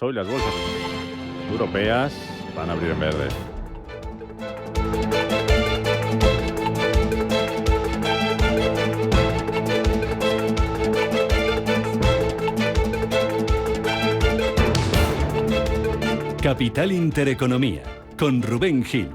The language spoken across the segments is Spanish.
Hoy las bolsas europeas van a abrir en verde. Capital Intereconomía, con Rubén Gil.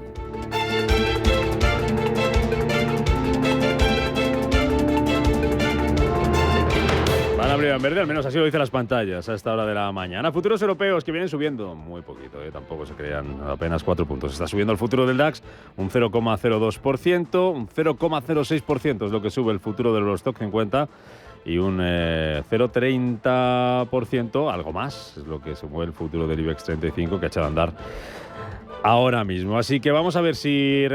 En verde, al menos así lo dicen las pantallas a esta hora de la mañana. Futuros europeos que vienen subiendo muy poquito, tampoco se crean, apenas 4 puntos. Está subiendo el futuro del DAX un 0,02%, un 0,06% es lo que sube el futuro del Eurostoxx 50 y un 0,30%, algo más, es lo que se mueve el futuro del IBEX 35 que ha echado a andar ahora mismo. Así que vamos a ver si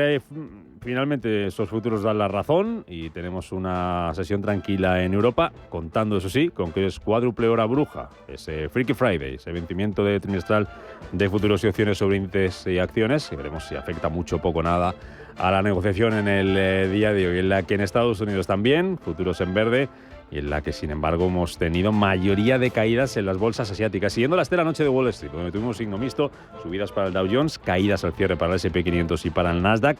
finalmente esos futuros dan la razón y tenemos una sesión tranquila en Europa, contando, eso sí, con que es cuádruple hora bruja, ese Freaky Friday, ese vencimiento de trimestral de futuros y opciones sobre índices y acciones, y veremos si afecta mucho o poco nada a la negociación en el día de hoy, en la que en Estados Unidos también, futuros en verde, y en la que, sin embargo, hemos tenido mayoría de caídas en las bolsas asiáticas. Siguiendo la estela noche de Wall Street, donde tuvimos signo mixto, subidas para el Dow Jones, caídas al cierre para el S&P 500 y para el Nasdaq.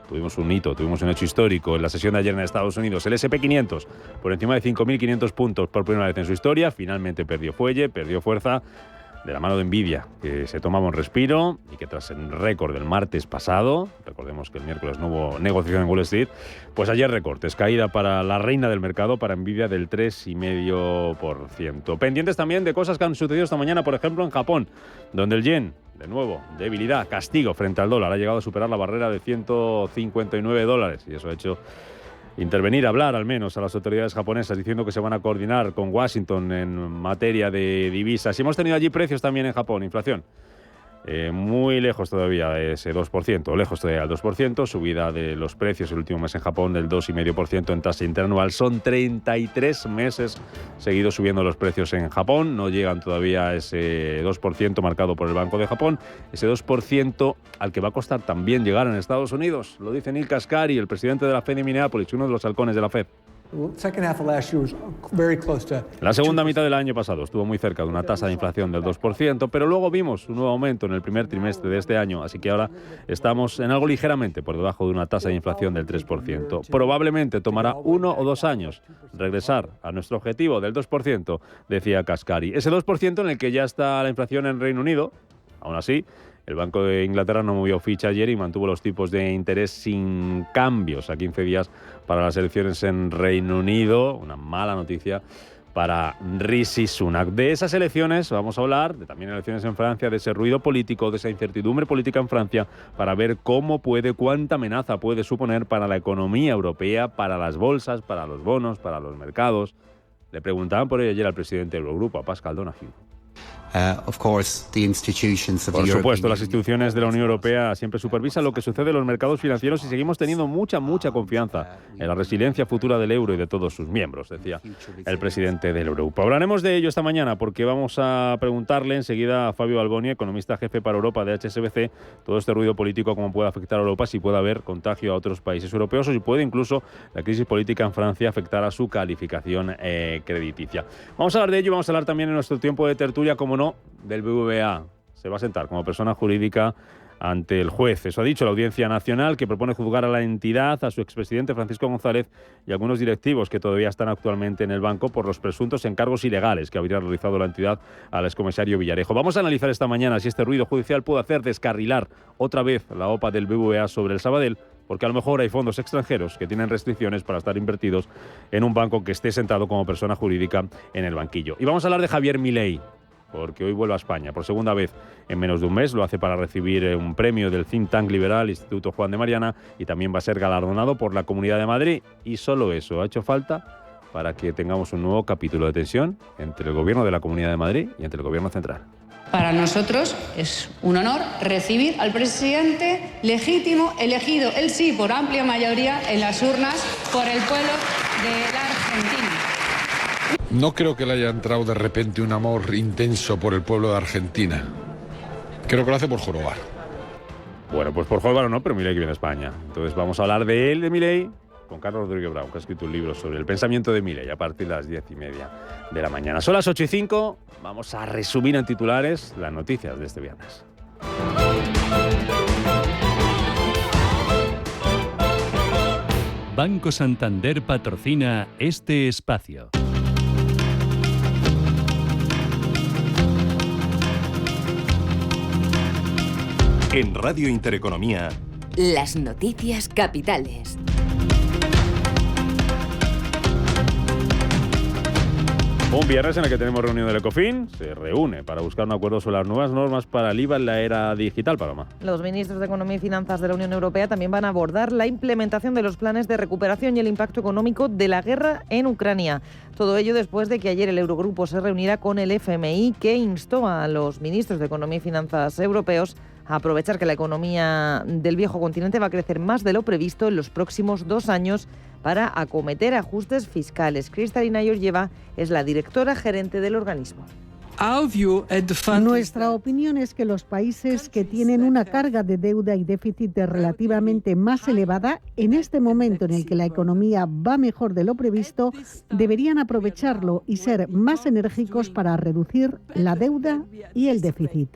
Tuvimos un hito, tuvimos un hecho histórico en la sesión de ayer en Estados Unidos. El S&P 500 por encima de 5.500 puntos por primera vez en su historia. Finalmente perdió fuelle, perdió fuerza de la mano de Nvidia, que se tomaba un respiro y que tras el récord del martes pasado, recordemos que el miércoles no hubo negociación en Wall Street, pues ayer recortes, caída para la reina del mercado, para Nvidia del 3,5%. Pendientes también de cosas que han sucedido esta mañana, por ejemplo en Japón, donde el yen, de nuevo, debilidad, castigo frente al dólar, ha llegado a superar la barrera de $159 y eso ha hecho intervenir, hablar al menos a las autoridades japonesas diciendo que se van a coordinar con Washington en materia de divisas. Y hemos tenido allí precios también en Japón, inflación. Muy lejos todavía ese 2%, lejos todavía del 2%, subida de los precios el último mes en Japón del 2,5% en tasa interanual. Son 33 meses seguidos subiendo los precios en Japón, no llegan todavía a ese 2% marcado por el Banco de Japón, ese 2% al que va a costar también llegar en Estados Unidos, lo dice Neil Kashkari, el presidente de la Fed de Minneapolis, uno de los halcones de la Fed. La segunda mitad del año pasado estuvo muy cerca de una tasa de inflación del 2%, pero luego vimos un nuevo aumento en el primer trimestre de este año, así que ahora estamos en algo ligeramente por debajo de una tasa de inflación del 3%. Probablemente tomará 1 o 2 años regresar a nuestro objetivo del 2%, decía Kashkari. Ese 2% en el que ya está la inflación en Reino Unido, aún así, el Banco de Inglaterra no movió ficha ayer y mantuvo los tipos de interés sin cambios a 15 días para las elecciones en Reino Unido. Una mala noticia para Rishi Sunak. De esas elecciones vamos a hablar, de también elecciones en Francia, de ese ruido político, de esa incertidumbre política en Francia, para ver cuánta amenaza puede suponer para la economía europea, para las bolsas, para los bonos, para los mercados. Le preguntaban por ello ayer al presidente del Eurogrupo, a Pascal Donoghue. Por supuesto, las instituciones de la Unión Europea siempre supervisan lo que sucede en los mercados financieros y seguimos teniendo mucha confianza en la resiliencia futura del euro y de todos sus miembros, decía el presidente del Eurogrupo. Hablaremos de ello esta mañana porque vamos a preguntarle enseguida a Fabio Alboni, economista jefe para Europa de HSBC, todo este ruido político, cómo puede afectar a Europa, si puede haber contagio a otros países europeos o si puede incluso la crisis política en Francia afectar a su calificación crediticia. Vamos a hablar de ello y vamos a hablar también en nuestro tiempo de tertulia, como no, del BBVA. Se va a sentar como persona jurídica ante el juez. Eso ha dicho la Audiencia Nacional, que propone juzgar a la entidad, a su expresidente Francisco González y a algunos directivos que todavía están actualmente en el banco por los presuntos encargos ilegales que habría realizado la entidad al excomisario Villarejo. Vamos a analizar esta mañana si este ruido judicial puede hacer descarrilar otra vez la OPA del BBVA sobre el Sabadell, porque a lo mejor hay fondos extranjeros que tienen restricciones para estar invertidos en un banco que esté sentado como persona jurídica en el banquillo. Y vamos a hablar de Javier Milei, porque hoy vuelve a España por segunda vez en menos de un mes. Lo hace para recibir un premio del think tank liberal Instituto Juan de Mariana y también va a ser galardonado por la Comunidad de Madrid. Y solo eso ha hecho falta para que tengamos un nuevo capítulo de tensión entre el gobierno de la Comunidad de Madrid y entre el gobierno central. Para nosotros es un honor recibir al presidente legítimo, elegido, él sí, por amplia mayoría en las urnas por el pueblo de la Argentina. No creo que le haya entrado de repente un amor intenso por el pueblo de Argentina. Creo que lo hace por jorobar. Bueno, pues por jorobar o no, pero Milei que viene a España. Entonces vamos a hablar de él, de Milei, con Carlos Rodríguez Brown, que ha escrito un libro sobre el pensamiento de Milei a partir de las 10:30 de la mañana. Son las 8:05, vamos a resumir en titulares las noticias de este viernes. Banco Santander patrocina este espacio. En Radio Intereconomía, las noticias capitales. Un viernes en el que tenemos reunión del Ecofin, se reúne para buscar un acuerdo sobre las nuevas normas para el IVA en la era digital, Paloma. Los ministros de Economía y Finanzas de la Unión Europea también van a abordar la implementación de los planes de recuperación y el impacto económico de la guerra en Ucrania. Todo ello después de que ayer el Eurogrupo se reuniera con el FMI, que instó a los ministros de Economía y Finanzas europeos a aprovechar que la economía del viejo continente va a crecer más de lo previsto en los próximos 2 años para acometer ajustes fiscales. Kristalina Georgieva es la directora gerente del organismo. Nuestra opinión es que los países que tienen una carga de deuda y déficit relativamente más elevada, en este momento en el que la economía va mejor de lo previsto, deberían aprovecharlo y ser más enérgicos para reducir la deuda y el déficit.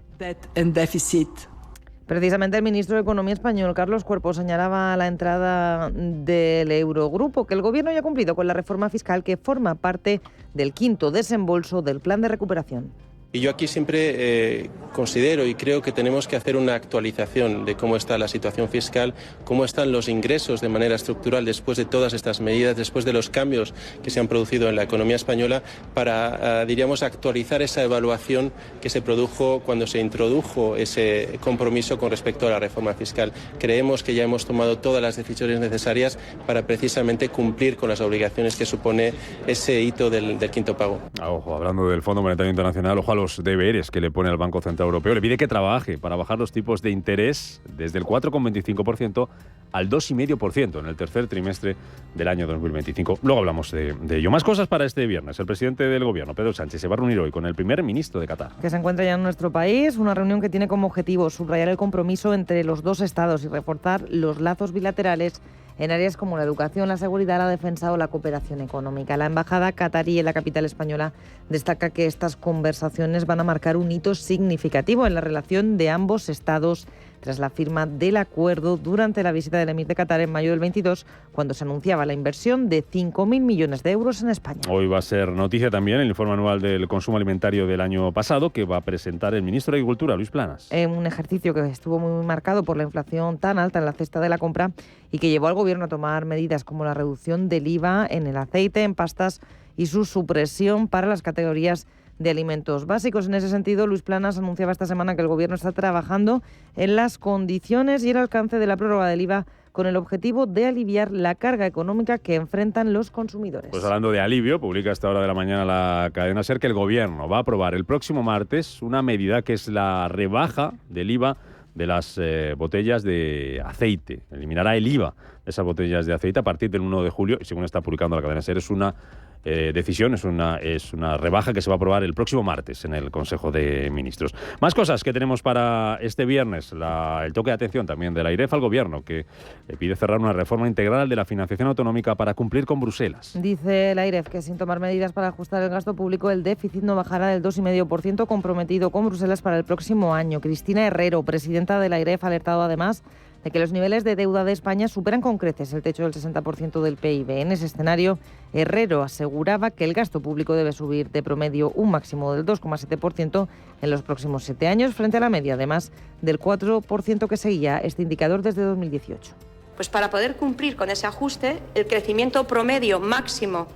Precisamente el ministro de Economía español, Carlos Cuerpo, señalaba a la entrada del Eurogrupo que el Gobierno ya ha cumplido con la reforma fiscal que forma parte del 5º desembolso del plan de recuperación. Y yo aquí siempre considero y creo que tenemos que hacer una actualización de cómo está la situación fiscal, cómo están los ingresos de manera estructural después de todas estas medidas, después de los cambios que se han producido en la economía española, para, diríamos, actualizar esa evaluación que se produjo cuando se introdujo ese compromiso con respecto a la reforma fiscal. Creemos que ya hemos tomado todas las decisiones necesarias para precisamente cumplir con las obligaciones que supone ese hito del 5º pago. Ojo, hablando del Fondo Monetario Internacional, ojo a los deberes que le pone al Banco Central Europeo. Le pide que trabaje para bajar los tipos de interés desde el 4,25% al 2,5% en el tercer trimestre del año 2025. Luego hablamos de ello. Más cosas para este viernes. El presidente del Gobierno, Pedro Sánchez, se va a reunir hoy con el primer ministro de Qatar. Que se encuentra ya en nuestro país, una reunión que tiene como objetivo subrayar el compromiso entre los dos estados y reforzar los lazos bilaterales en áreas como la educación, la seguridad, la defensa o la cooperación económica. La embajada qatarí en la capital española destaca que estas conversaciones van a marcar un hito significativo en la relación de ambos estados tras la firma del acuerdo durante la visita del emir de Qatar en mayo del 22, cuando se anunciaba la inversión de 5.000 millones de euros en España. Hoy va a ser noticia también el informe anual del consumo alimentario del año pasado, que va a presentar el ministro de Agricultura, Luis Planas. Un ejercicio que estuvo muy marcado por la inflación tan alta en la cesta de la compra y que llevó al Gobierno a tomar medidas como la reducción del IVA en el aceite, en pastas y su supresión para las categorías de alimentos básicos. En ese sentido, Luis Planas anunciaba esta semana que el Gobierno está trabajando en las condiciones y el alcance de la prórroga del IVA con el objetivo de aliviar la carga económica que enfrentan los consumidores. Pues hablando de alivio, publica a esta hora de la mañana la cadena SER que el Gobierno va a aprobar el próximo martes una medida que es la rebaja del IVA de las botellas de aceite. Eliminará el IVA de esas botellas de aceite a partir del 1 de julio y según está publicando la cadena SER es una decisión, es una rebaja que se va a aprobar el próximo martes en el Consejo de Ministros. Más cosas que tenemos para este viernes. El toque de atención también de la AIREF al Gobierno, que le pide cerrar una reforma integral de la financiación autonómica para cumplir con Bruselas. Dice la AIREF que sin tomar medidas para ajustar el gasto público, el déficit no bajará del 2,5% comprometido con Bruselas para el próximo año. Cristina Herrero, presidenta de la AIREF, ha alertado además de que los niveles de deuda de España superan con creces el techo del 60% del PIB. En ese escenario, Herrero aseguraba que el gasto público debe subir de promedio un máximo del 2,7% en los próximos 7 años, frente a la media, además del 4% que seguía este indicador desde 2018. Pues para poder cumplir con ese ajuste, el crecimiento promedio máximo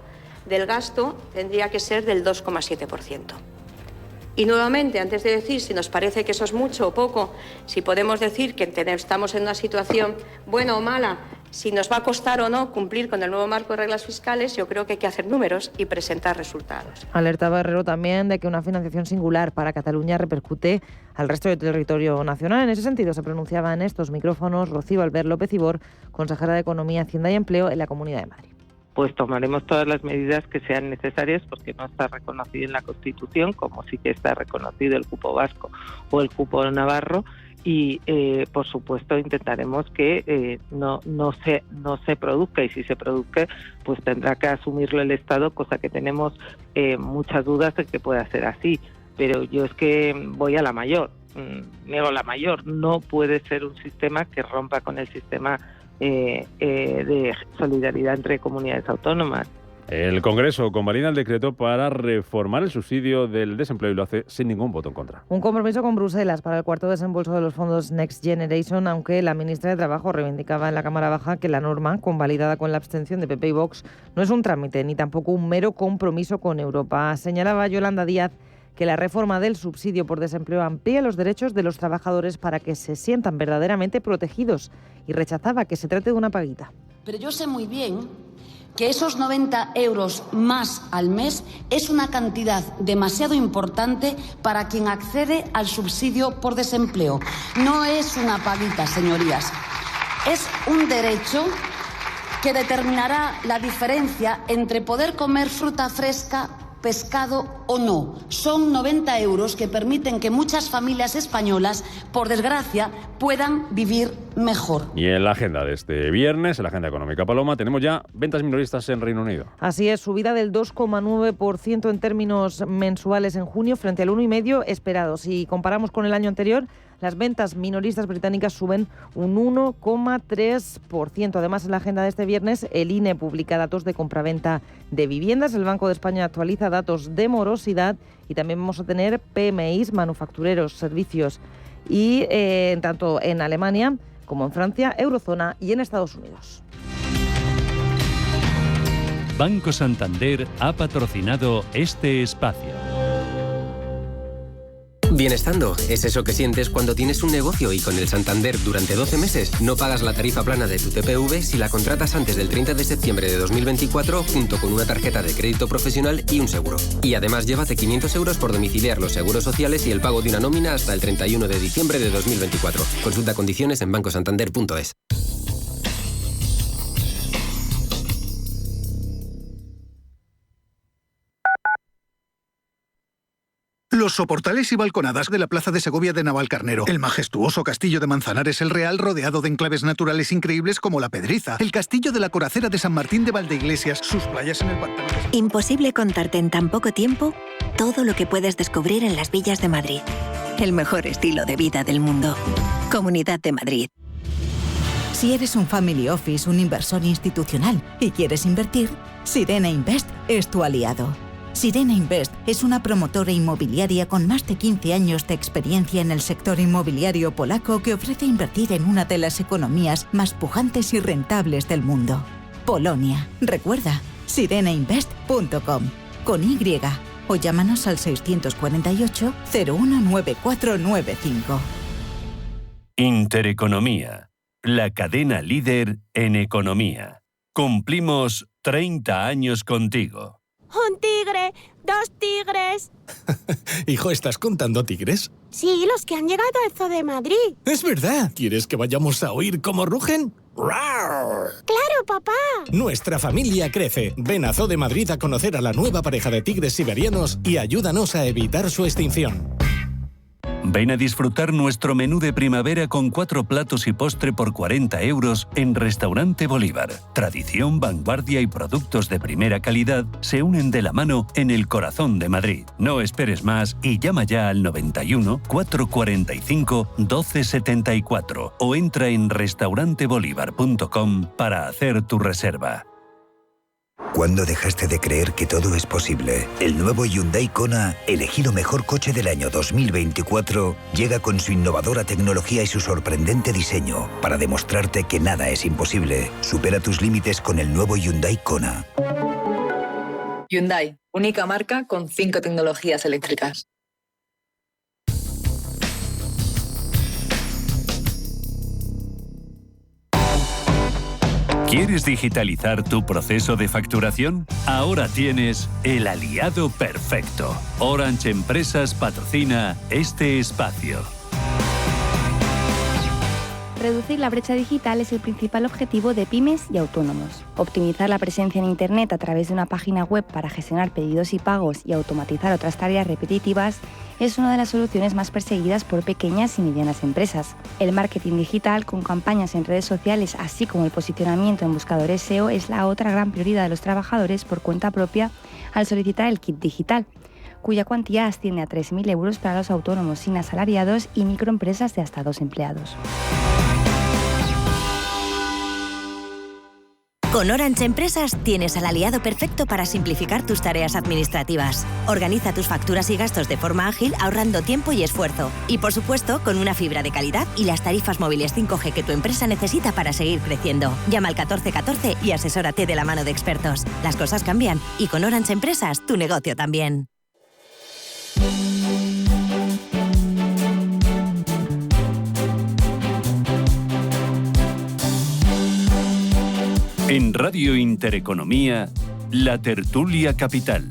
del gasto tendría que ser del 2,7%. Y nuevamente, antes de decir si nos parece que eso es mucho o poco, si podemos decir que estamos en una situación buena o mala, si nos va a costar o no cumplir con el nuevo marco de reglas fiscales, yo creo que hay que hacer números y presentar resultados. Alertaba Herrero también de que una financiación singular para Cataluña repercute al resto del territorio nacional. En ese sentido se pronunciaba en estos micrófonos Rocío Albert López Ibor, consejera de Economía, Hacienda y Empleo en la Comunidad de Madrid. Pues tomaremos todas las medidas que sean necesarias porque no está reconocido en la Constitución, como sí que está reconocido el cupo vasco o el cupo navarro, y por supuesto intentaremos que no se produzca, y si se produce pues tendrá que asumirlo el Estado, cosa que tenemos muchas dudas de que pueda ser así. Pero yo es que voy a la mayor, no puede ser un sistema que rompa con el sistema de solidaridad entre comunidades autónomas. El Congreso convalida el decreto para reformar el subsidio del desempleo y lo hace sin ningún voto en contra. Un compromiso con Bruselas para el cuarto desembolso de los fondos Next Generation, aunque la ministra de Trabajo reivindicaba en la Cámara Baja que la norma, convalidada con la abstención de PP y Vox, no es un trámite ni tampoco un mero compromiso con Europa. Señalaba Yolanda Díaz que la reforma del subsidio por desempleo amplía los derechos de los trabajadores para que se sientan verdaderamente protegidos y rechazaba que se trate de una paguita. Pero yo sé muy bien que esos 90 euros más al mes es una cantidad demasiado importante para quien accede al subsidio por desempleo. No es una paguita, señorías. Es un derecho que determinará la diferencia entre poder comer fruta fresca, pescado o no. Son 90 euros que permiten que muchas familias españolas, por desgracia, puedan vivir mejor. Y en la agenda de este viernes, en la agenda económica, Paloma, tenemos ya ventas minoristas en Reino Unido. Así es, subida del 2,9% en términos mensuales en junio frente al 1,5% esperado. Si comparamos con el año anterior, las ventas minoristas británicas suben un 1,3%. Además, en la agenda de este viernes, el INE publica datos de compraventa de viviendas, el Banco de España actualiza datos de morosidad y también vamos a tener PMIs, manufactureros, servicios y tanto en Alemania como en Francia, Eurozona y en Estados Unidos. Banco Santander ha patrocinado este espacio. Bienestando es eso que sientes cuando tienes un negocio y con el Santander durante 12 meses no pagas la tarifa plana de tu TPV si la contratas antes del 30 de septiembre de 2024 junto con una tarjeta de crédito profesional y un seguro. Y además llévate 500 euros por domiciliar los seguros sociales y el pago de una nómina hasta el 31 de diciembre de 2024. Consulta condiciones en bancosantander.es. Los soportales y balconadas de la Plaza de Segovia de Navalcarnero, el majestuoso castillo de Manzanares el Real rodeado de enclaves naturales increíbles como La Pedriza, el castillo de la Coracera de San Martín de Valdeiglesias, sus playas en el pantano. Imposible contarte en tan poco tiempo todo lo que puedes descubrir en las villas de Madrid. El mejor estilo de vida del mundo. Comunidad de Madrid. Si eres un family office, un inversor institucional y quieres invertir, Sirena Invest es tu aliado. Sirena Invest es una promotora inmobiliaria con más de 15 años de experiencia en el sector inmobiliario polaco que ofrece invertir en una de las economías más pujantes y rentables del mundo. Polonia. Recuerda, sirenainvest.com con Y o llámanos al 648 019495. Intereconomía, la cadena líder en economía. Cumplimos 30 años contigo. ¡Un tigre! ¡2 tigres! Hijo, ¿estás contando tigres? Sí, los que han llegado al Zoo de Madrid. ¡Es verdad! ¿Quieres que vayamos a oír cómo rugen? ¡Rar! ¡Claro, papá! Nuestra familia crece. Ven a Zoo de Madrid a conocer a la nueva pareja de tigres siberianos y ayúdanos a evitar su extinción. Ven a disfrutar nuestro menú de primavera con 4 platos y postre por 40 euros en Restaurante Bolívar. Tradición, vanguardia y productos de primera calidad se unen de la mano en el corazón de Madrid. No esperes más y llama ya al 91 445 1274 o entra en restaurantebolívar.com para hacer tu reserva. ¿Cuándo dejaste de creer que todo es posible? El nuevo Hyundai Kona, elegido mejor coche del año 2024, llega con su innovadora tecnología y su sorprendente diseño para demostrarte que nada es imposible. Supera tus límites con el nuevo Hyundai Kona. Hyundai, única marca con 5 tecnologías eléctricas. ¿Quieres digitalizar tu proceso de facturación? Ahora tienes el aliado perfecto. Orange Empresas patrocina este espacio. Reducir la brecha digital es el principal objetivo de pymes y autónomos. Optimizar la presencia en Internet a través de una página web para gestionar pedidos y pagos y automatizar otras tareas repetitivas es una de las soluciones más perseguidas por pequeñas y medianas empresas. El marketing digital, con campañas en redes sociales, así como el posicionamiento en buscadores SEO, es la otra gran prioridad de los trabajadores por cuenta propia al solicitar el kit digital, cuya cuantía asciende a 3.000 euros para los autónomos sin asalariados y microempresas de hasta 2 empleados. Con Orange Empresas tienes al aliado perfecto para simplificar tus tareas administrativas. Organiza tus facturas y gastos de forma ágil, ahorrando tiempo y esfuerzo. Y por supuesto, con una fibra de calidad y las tarifas móviles 5G que tu empresa necesita para seguir creciendo. Llama al 1414 y asesórate de la mano de expertos. Las cosas cambian y con Orange Empresas tu negocio también. En Radio Intereconomía, La Tertulia Capital.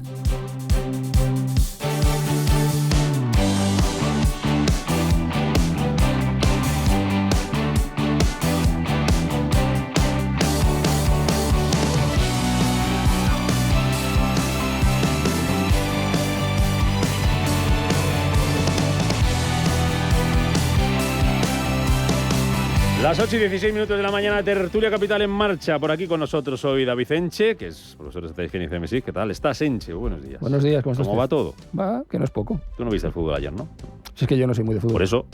Las 8:16 de la mañana, Tertulia Capital en marcha. Por aquí con nosotros hoy David Enche, que es profesor de Estrategia en ICMSI. ¿Qué tal estás, Enche? Buenos días. Buenos días, ¿cómo estás? ¿Cómo va todo? Va, que no es poco. Tú no viste el fútbol ayer, ¿no? Si es que yo no soy muy de fútbol. Por eso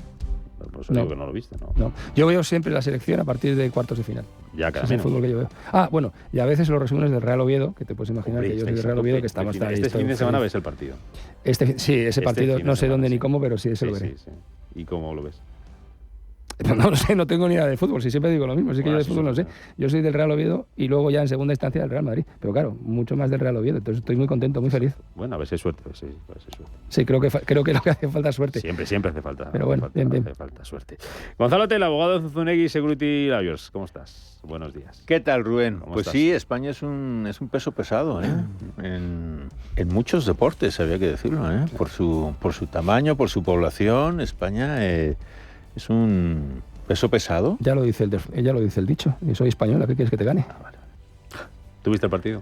digo que no lo viste, ¿no? No. Yo veo siempre la selección a partir de cuartos de final. Ya, claro. Es el fútbol que yo veo. Ah, bueno, y a veces los resúmenes del Real Oviedo, que te puedes imaginar. Hombre, que yo soy del Real Oviedo, que estamos ahí. Este fin de semana ves el partido. Sí, ese partido, no sé dónde ni cómo, pero sí, ese lo veré. Sí. ¿Y cómo lo ves? No lo sé, no tengo ni idea de fútbol, si siempre digo lo mismo, así que yo de fútbol no sé. Yo soy del Real Oviedo y luego ya en segunda instancia del Real Madrid, pero claro, mucho más del Real Oviedo, entonces estoy muy contento, muy feliz. Bueno, a ver si hay suerte, Sí, creo que lo que hace falta es suerte. Siempre hace falta. Pero bueno, bien. Hace falta suerte. Gonzalo Tela, abogado de Zunegui Security Lawyers, ¿cómo estás? Buenos días. ¿Qué tal, Rubén? Pues estás? Sí, España es un peso pesado, ¿eh? En muchos deportes, había que decirlo, ¿eh? Por su tamaño, por su población, España es un peso pesado. Ya lo dice el dicho. Y soy española, ¿qué quieres que te gane? Vale. ¿Tuviste el partido?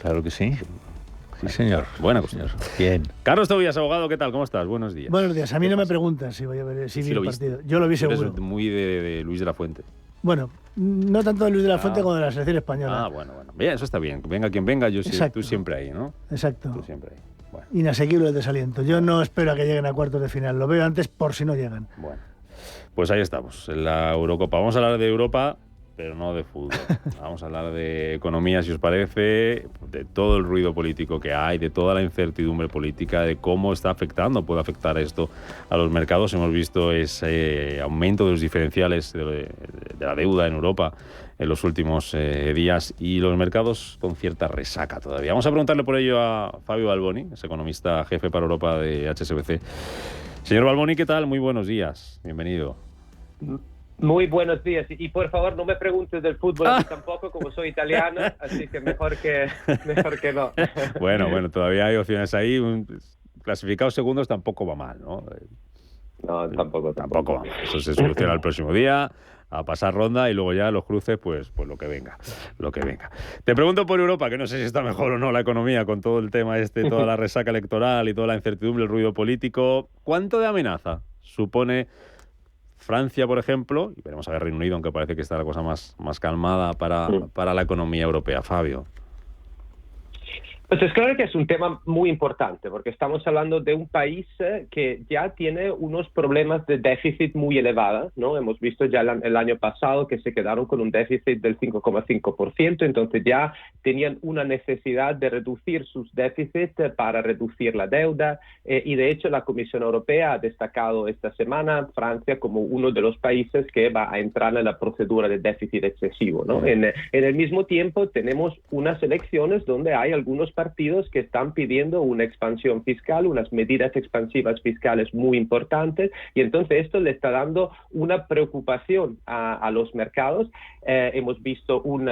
Claro que sí. Sí, señor. Buena cosa. Bien. Carlos Tobías, abogado, ¿qué tal? ¿Cómo estás? Buenos días. Buenos días. A mí no me preguntas si voy a ver si vi el partido. Yo lo vi seguro. Eres muy de Luis de la Fuente. Bueno, no tanto de Luis de la Fuente como de la selección española. Ah, bueno. Bien, eso está bien. Venga quien venga, tú siempre ahí, ¿no? Exacto. Tú siempre ahí. Bueno. Inasequible el desaliento. Yo no espero a que lleguen a cuartos de final. Lo veo antes por si no llegan. Bueno. Pues ahí estamos, en la Eurocopa. Vamos a hablar de Europa, pero no de fútbol. Vamos a hablar de economía, si os parece, de todo el ruido político que hay, de toda la incertidumbre política, de cómo puede afectar esto a los mercados. Hemos visto ese aumento de los diferenciales de la deuda en Europa en los últimos días y los mercados con cierta resaca todavía. Vamos a preguntarle por ello a Fabio Balboni, es economista jefe para Europa de HSBC. Señor Balboni, ¿qué tal? Muy buenos días. Bienvenido. Muy buenos días. Y por favor, no me preguntes del fútbol tampoco, como soy italiana, así que mejor que no. Bueno, todavía hay opciones ahí. Clasificados segundos tampoco va mal, ¿no? No, tampoco va mal. Eso se soluciona el próximo día, a pasar ronda y luego ya los cruces, pues lo que venga. Te pregunto por Europa, que no sé si está mejor o no la economía con todo el tema toda la resaca electoral y toda la incertidumbre, el ruido político. ¿Cuánto de amenaza supone Francia, por ejemplo? Y veremos a ver Reino Unido, aunque parece que está la cosa más calmada para la economía europea. Fabio. Pues es claro que es un tema muy importante, porque estamos hablando de un país que ya tiene unos problemas de déficit muy elevados, ¿no? Hemos visto ya el año pasado que se quedaron con un déficit del 5,5%, entonces ya tenían una necesidad de reducir sus déficits para reducir la deuda, y de hecho la Comisión Europea ha destacado esta semana Francia como uno de los países que va a entrar en la procedura de déficit excesivo, ¿no? En el mismo tiempo tenemos unas elecciones donde hay algunos países partidos que están pidiendo una expansión fiscal, unas medidas expansivas fiscales muy importantes, y entonces esto le está dando una preocupación a los mercados. Hemos visto un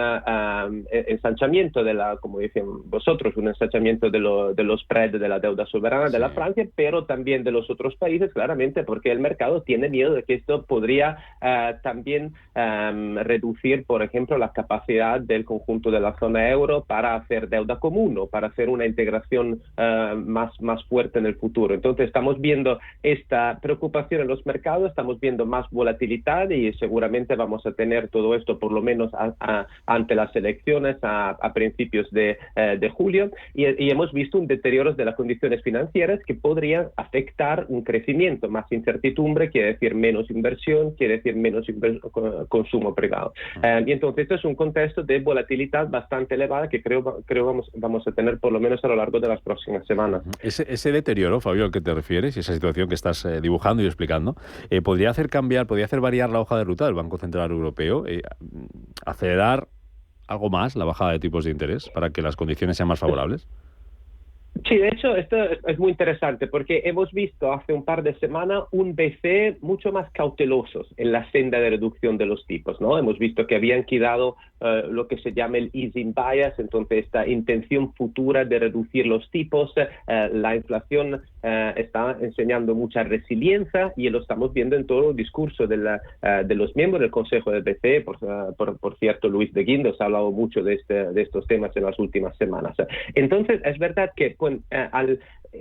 ensanchamiento como dicen vosotros, un ensanchamiento de los spreads de la deuda soberana de la Francia, pero también de los otros países, claramente, porque el mercado tiene miedo de que esto podría también reducir, por ejemplo, la capacidad del conjunto de la zona euro para hacer deuda común o para hacer una integración más fuerte en el futuro. Entonces estamos viendo esta preocupación en los mercados, estamos viendo más volatilidad y seguramente vamos a tener todo esto por lo menos ante las elecciones a principios de julio, y hemos visto un deterioro de las condiciones financieras que podrían afectar un crecimiento, más incertidumbre, quiere decir menos inversión, quiere decir menos consumo privado. Y entonces esto es un contexto de volatilidad bastante elevada que creo vamos a tener por lo menos a lo largo de las próximas semanas. Ese deterioro, Fabio, al que te refieres, y esa situación que estás dibujando y explicando, podría hacer variar la hoja de ruta del Banco Central Europeo, acelerar algo más la bajada de tipos de interés para que las condiciones sean más favorables. Sí, de hecho, esto es muy interesante porque hemos visto hace un par de semanas un BCE mucho más cautelosos en la senda de reducción de los tipos, ¿no? Hemos visto que habían quedado lo que se llama el easing bias, entonces esta intención futura de reducir los tipos. La inflación está enseñando mucha resiliencia y lo estamos viendo en todo el discurso de los miembros del Consejo del BCE. Por cierto, Luis de Guindos ha hablado mucho de estos temas en las últimas semanas. Entonces, es verdad que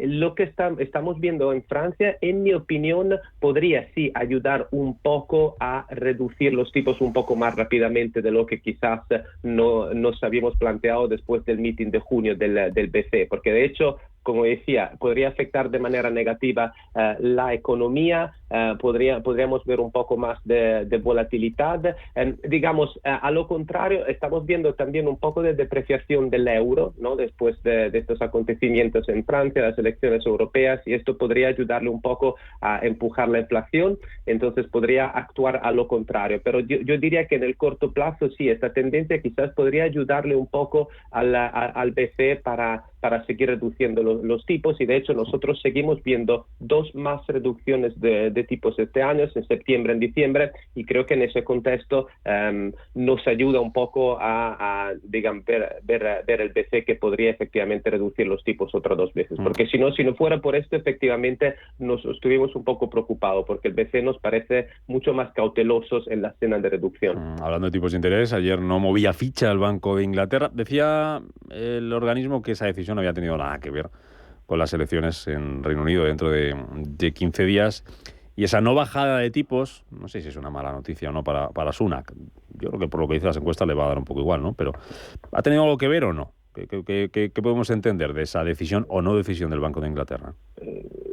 lo que estamos viendo en Francia, en mi opinión, podría sí ayudar un poco a reducir los tipos un poco más rápidamente de lo que quizás nos habíamos planteado después del meeting de junio del BCE, porque de hecho, como decía, podría afectar de manera negativa la economía, podríamos ver un poco más de volatilidad. Digamos, a lo contrario, estamos viendo también un poco de depreciación del euro, ¿no? Después de estos acontecimientos en Francia, las elecciones europeas, y esto podría ayudarle un poco a empujar la inflación, entonces podría actuar a lo contrario. Pero yo diría que en el corto plazo, sí, esta tendencia quizás podría ayudarle un poco al BCE para seguir reduciendo los tipos, y de hecho nosotros seguimos viendo 2 más reducciones de tipos este año, en septiembre, en diciembre, y creo que en ese contexto nos ayuda un poco a digamos, ver el BCE que podría efectivamente reducir los tipos otras 2 veces, porque si no fuera por esto, efectivamente nos estuvimos un poco preocupados, porque el BCE nos parece mucho más cautelosos en la escena de reducción. Hablando de tipos de interés, ayer no movía ficha el Banco de Inglaterra. Decía el organismo que esa decisión no había tenido nada que ver con las elecciones en Reino Unido dentro de 15 días. Y esa no bajada de tipos, no sé si es una mala noticia o no para Sunak. Yo creo que por lo que dice las encuestas le va a dar un poco igual, ¿no? Pero ¿ha tenido algo que ver o no? ¿Qué podemos entender de esa decisión o no decisión del Banco de Inglaterra?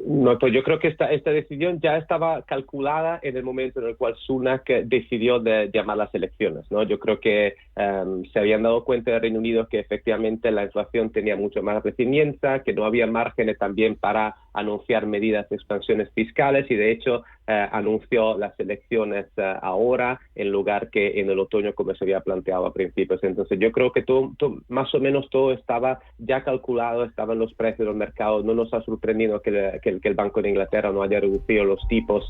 No, pues yo creo que esta decisión ya estaba calculada en el momento en el cual Sunak decidió de llamar las elecciones, ¿no? Yo creo que se habían dado cuenta de Reino Unido que efectivamente la inflación tenía mucho más resiliencia, que no había márgenes también para anunciar medidas de expansiones fiscales, y de hecho anunció las elecciones ahora en lugar que en el otoño como se había planteado a principios. Entonces yo creo que todo, más o menos todo estaba ya calculado, estaban los precios del mercado. No nos ha sorprendido que el Banco de Inglaterra no haya reducido los tipos,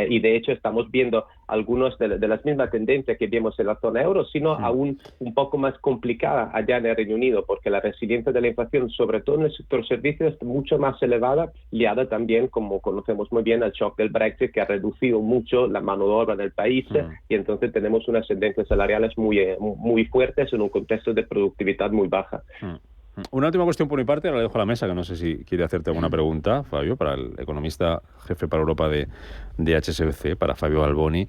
y de hecho estamos viendo algunos de las mismas tendencias que vimos en la zona euro, sino aún un poco más complicada allá en el Reino Unido, porque la resiliencia de la inflación, sobre todo en el sector servicios, es mucho más elevada, liada también, como conocemos muy bien, al shock del Brexit, que ha reducido mucho la mano de obra del país, y entonces tenemos unas tendencias salariales muy fuertes en un contexto de productividad muy baja. Una última cuestión por mi parte, ahora le dejo a la mesa, que no sé si quiere hacerte alguna pregunta, Fabio, para el economista jefe para Europa de HSBC, para Fabio Balboni.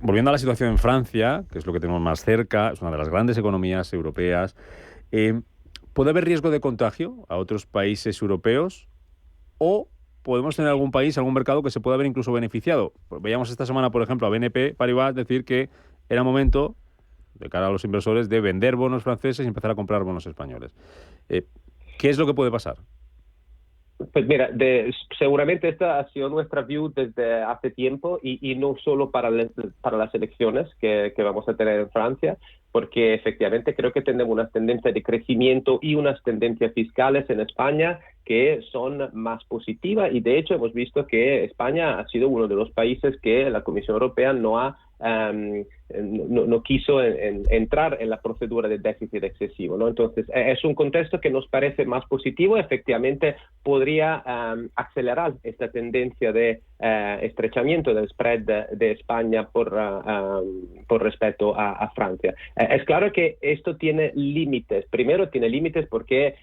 Volviendo a la situación en Francia, que es lo que tenemos más cerca, es una de las grandes economías europeas, ¿puede haber riesgo de contagio a otros países europeos? ¿O podemos tener algún país, algún mercado que se pueda haber incluso beneficiado? Veíamos esta semana, por ejemplo, a BNP Paribas decir que era momento, de cara a los inversores, de vender bonos franceses y empezar a comprar bonos españoles. ¿Qué es lo que puede pasar? Pues mira, seguramente esta ha sido nuestra view desde hace tiempo y no solo para las elecciones que vamos a tener en Francia, porque efectivamente creo que tenemos unas tendencias de crecimiento y unas tendencias fiscales en España que son más positivas, y de hecho hemos visto que España ha sido uno de los países que la Comisión Europea no quiso entrar en la procedura de déficit excesivo, ¿no? Entonces es un contexto que nos parece más positivo. Efectivamente podría acelerar esta tendencia de estrechamiento del spread de España por respecto a Francia. Es claro que esto tiene límites. Primero tiene límites porque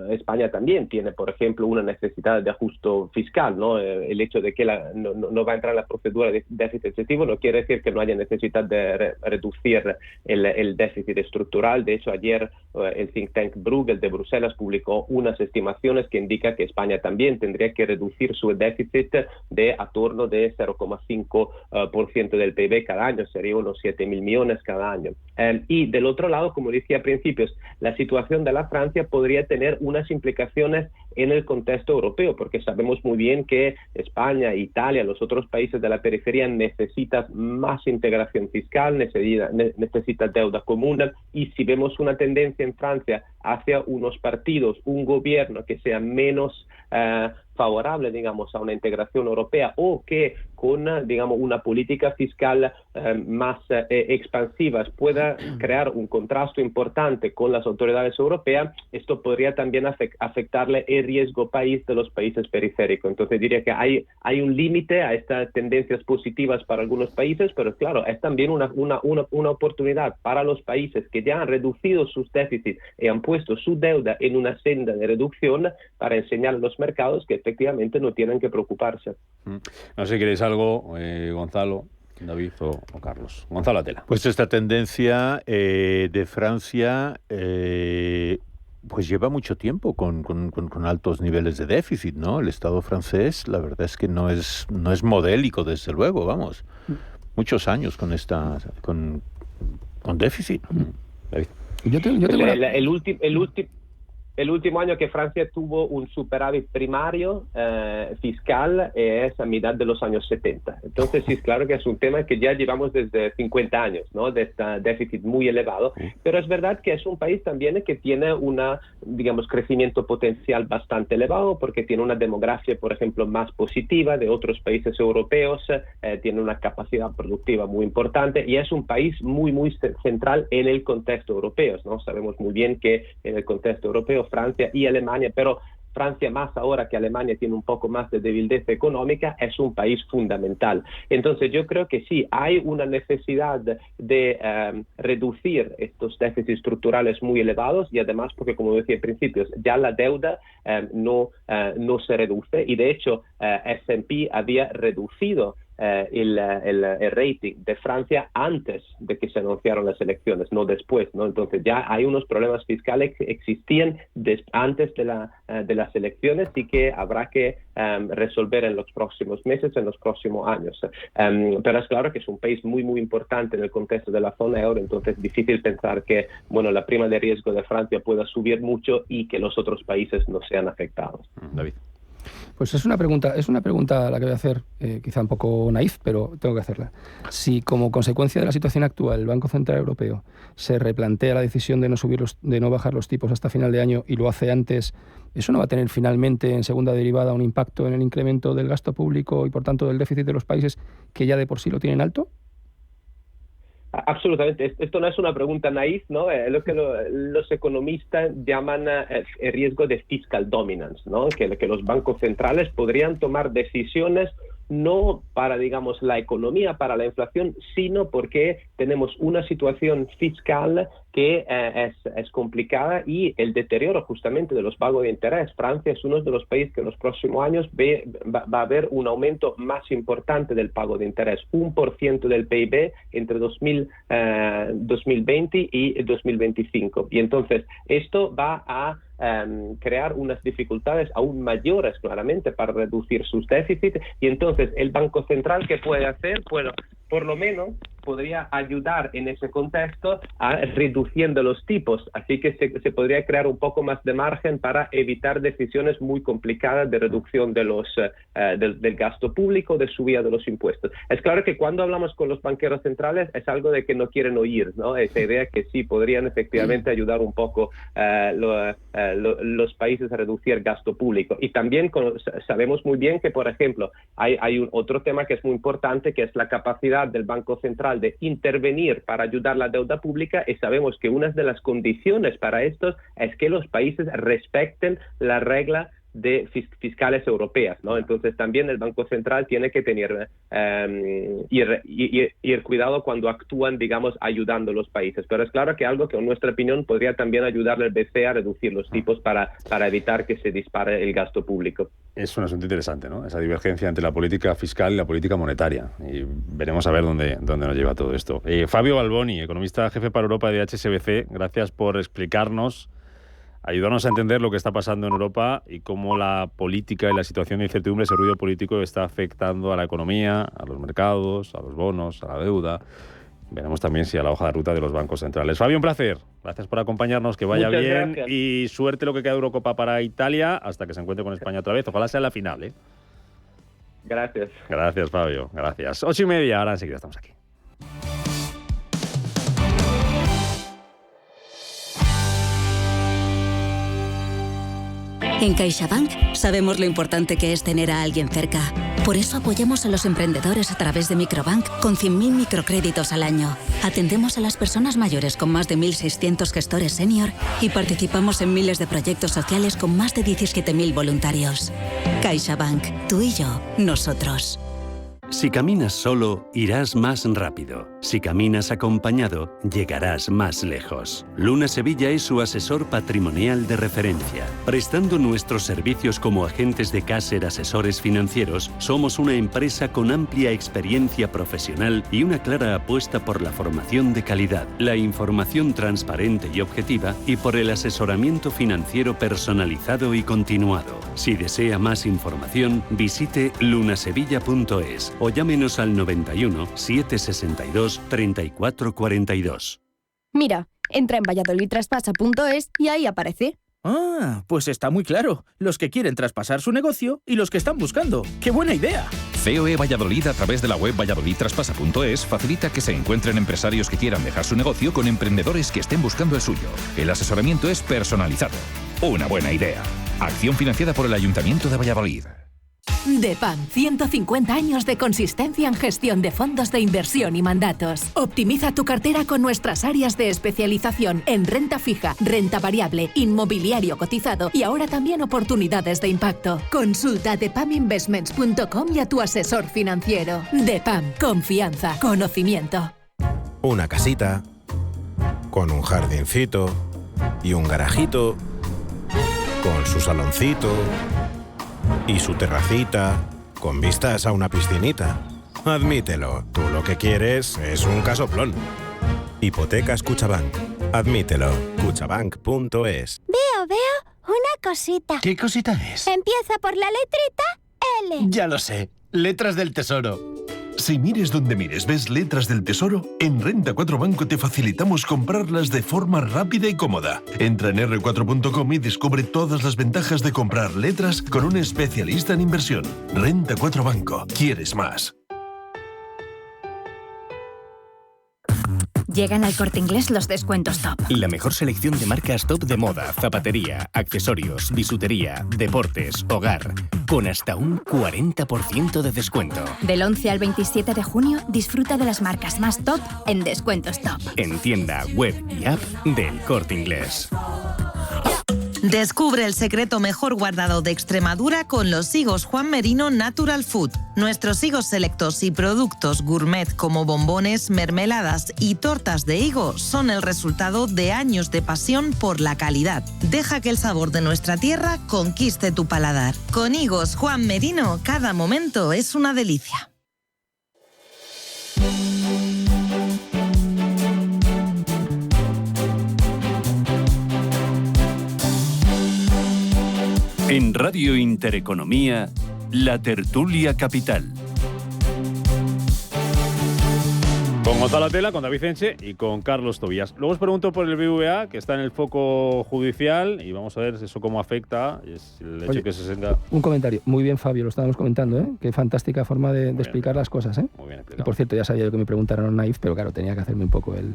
España también tiene, por ejemplo, una necesidad de ajuste fiscal, ¿no? El hecho de que no va a entrar en la procedura de déficit excesivo no quiere decir que no haya necesidad de reducir el déficit estructural. De hecho, ayer el think tank Bruegel de Bruselas publicó unas estimaciones que indican que España también tendría que reducir su déficit de a torno de 0,5% del PIB cada año, sería unos 7.000 millones cada año. Y del otro lado, como decía a principios, la situación de la Francia podría tener unas implicaciones en el contexto europeo, porque sabemos muy bien que España, Italia, los otros países de la periferia necesitan más integración fiscal, necesitan deuda común, y si vemos una tendencia en Francia hacia unos partidos, un gobierno que sea menos favorable, digamos, a una integración europea, o que con, digamos, una política fiscal más expansiva pueda crear un contraste importante con las autoridades europeas, esto podría también afectarle el riesgo país de los países periféricos. Entonces diría que hay un límite a estas tendencias positivas para algunos países, pero claro, es también una oportunidad para los países que ya han reducido sus déficits y han puesto su deuda en una senda de reducción para enseñar a los mercados que efectivamente no tienen que preocuparse. No sé si queréis algo, Gonzalo, David o Carlos. Gonzalo Atela. Pues esta tendencia de Francia pues lleva mucho tiempo con altos niveles de déficit, ¿no? El Estado francés, la verdad es que no es modélico, desde luego, vamos. Muchos años con déficit. David. Yo tengo El último año que Francia tuvo un superávit primario fiscal es a mitad de los años 70. Entonces sí, es claro que es un tema que ya llevamos desde 50 años, ¿no? De este déficit muy elevado. Pero es verdad que es un país también que tiene crecimiento potencial bastante elevado, porque tiene una demografía, por ejemplo, más positiva de otros países europeos, tiene una capacidad productiva muy importante y es un país muy, muy central en el contexto europeo, ¿no? Sabemos muy bien que en el contexto europeo Francia y Alemania, pero Francia más ahora que Alemania tiene un poco más de debilidad económica, es un país fundamental. Entonces yo creo que sí, hay una necesidad de reducir estos déficits estructurales muy elevados, y además porque, como decía al principio, ya la deuda no se reduce, y de hecho S&P había reducido el rating de Francia antes de que se anunciaron las elecciones, no después, ¿no? Entonces ya hay unos problemas fiscales que existían antes de las elecciones y que habrá que resolver en los próximos meses, en los próximos años. Pero es claro que es un país muy, muy importante en el contexto de la zona euro, entonces es difícil pensar que, la prima de riesgo de Francia pueda subir mucho y que los otros países no sean afectados. David. Pues es una pregunta a la que voy a hacer, quizá un poco naif, pero tengo que hacerla. Si como consecuencia de la situación actual el Banco Central Europeo se replantea la decisión de no bajar los tipos hasta final de año y lo hace antes, ¿eso no va a tener finalmente en segunda derivada un impacto en el incremento del gasto público y por tanto del déficit de los países que ya de por sí lo tienen alto? Absolutamente. Esto no es una pregunta naif, ¿no? Es lo que los economistas llaman el riesgo de fiscal dominance, ¿no? Que los bancos centrales podrían tomar decisiones no para, la economía, para la inflación, sino porque tenemos una situación fiscal que es complicada, y el deterioro justamente de los pagos de interés. Francia es uno de los países que en los próximos años va a haber un aumento más importante del pago de interés, 1% del PIB entre 2020 y 2025. Y entonces esto va a crear unas dificultades aún mayores, claramente, para reducir sus déficits. Y entonces el Banco Central, ¿qué puede hacer? Bueno, por lo menos podría ayudar en ese contexto a reduciendo los tipos, así que se podría crear un poco más de margen para evitar decisiones muy complicadas de reducción de del gasto público, de subida de los impuestos. Es claro que cuando hablamos con los banqueros centrales es algo de que no quieren oír, ¿no? Esa idea que sí podrían efectivamente ayudar un poco los países a reducir el gasto público. Y también sabemos muy bien que, por ejemplo, hay otro tema que es muy importante, que es la capacidad del Banco Central de intervenir para ayudar la deuda pública, y sabemos que una de las condiciones para esto es que los países respeten la regla de fiscales europeas, ¿no? Entonces también el Banco Central tiene que tener ir cuidado cuando actúan, digamos, ayudando a los países. Pero es claro que algo que en nuestra opinión podría también ayudarle al BCE a reducir los tipos para evitar que se dispare el gasto público. Es un asunto interesante, ¿no? Esa divergencia entre la política fiscal y la política monetaria. Y veremos a ver dónde nos lleva todo esto. Fabio Balboni, economista jefe para Europa de HSBC, gracias por explicarnos, ayudarnos a entender lo que está pasando en Europa y cómo la política y la situación de incertidumbre, ese ruido político está afectando a la economía, a los mercados, a los bonos, a la deuda. Veremos también si a la hoja de ruta de los bancos centrales. Fabio, un placer. Gracias por acompañarnos, que vaya Muchas bien gracias. Y suerte lo que queda de Eurocopa para Italia hasta que se encuentre con España otra vez. Ojalá sea la final, ¿eh? Gracias. Gracias, Fabio. Gracias. 8:30, ahora enseguida estamos aquí. En CaixaBank sabemos lo importante que es tener a alguien cerca. Por eso apoyamos a los emprendedores a través de Microbank con 100.000 microcréditos al año. Atendemos a las personas mayores con más de 1.600 gestores senior y participamos en miles de proyectos sociales con más de 17.000 voluntarios. CaixaBank, tú y yo, nosotros. Si caminas solo, irás más rápido. Si caminas acompañado, llegarás más lejos. Luna Sevilla es su asesor patrimonial de referencia. Prestando nuestros servicios como agentes de Caser Asesores Financieros, somos una empresa con amplia experiencia profesional y una clara apuesta por la formación de calidad, la información transparente y objetiva y por el asesoramiento financiero personalizado y continuado. Si desea más información, visite lunasevilla.es o llámenos al 91 762 3442. Mira, entra en valladolidtraspasa.es y ahí aparece. Ah, pues está muy claro. Los que quieren traspasar su negocio y los que están buscando. ¡Qué buena idea! COE Valladolid, a través de la web valladolidtraspasa.es, facilita que se encuentren empresarios que quieran dejar su negocio con emprendedores que estén buscando el suyo. El asesoramiento es personalizado. Una buena idea. Acción financiada por el Ayuntamiento de Valladolid. DEPAM, 150 años de consistencia en gestión de fondos de inversión y mandatos. Optimiza tu cartera con nuestras áreas de especialización en renta fija, renta variable, inmobiliario cotizado y ahora también oportunidades de impacto. Consulta depaminvestments.com y a tu asesor financiero. DEPAM, confianza, conocimiento. Una casita, con un jardincito y un garajito, con su saloncito y su terracita, con vistas a una piscinita. Admítelo, tú lo que quieres es un casoplón. Hipotecas Cuchabank. Admítelo, cuchabank.es. Veo una cosita. ¿Qué cosita es? Empieza por la letrita L. Ya lo sé, letras del tesoro. Si mires donde mires ves letras del tesoro, en Renta 4 Banco te facilitamos comprarlas de forma rápida y cómoda. Entra en r4.com y descubre todas las ventajas de comprar letras con un especialista en inversión. Renta 4 Banco. ¿Quieres más? Llegan al Corte Inglés los descuentos top. La mejor selección de marcas top de moda, zapatería, accesorios, bisutería, deportes, hogar, con hasta un 40% de descuento. Del 11 al 27 de junio, disfruta de las marcas más top en descuentos top. En tienda, web y app del Corte Inglés. Descubre el secreto mejor guardado de Extremadura con los higos Juan Merino Natural Food. Nuestros higos selectos y productos gourmet como bombones, mermeladas y tortas de higo son el resultado de años de pasión por la calidad. Deja que el sabor de nuestra tierra conquiste tu paladar. Con higos Juan Merino, cada momento es una delicia. En Radio Intereconomía, La Tertulia Capital. Con Con Gonzalo Tela, con David Enche y con Carlos Tobías. Luego os pregunto por el BBVA, que está en el foco judicial, y vamos a ver eso cómo afecta. Es el hecho. Oye, que se senga... Un comentario. Muy bien, Fabio, lo estábamos comentando, ¿eh? Qué fantástica forma de explicar las cosas, ¿eh? Muy bien explicado. Y por cierto, ya sabía yo que me preguntaron Naif, pero claro, tenía que hacerme un poco el...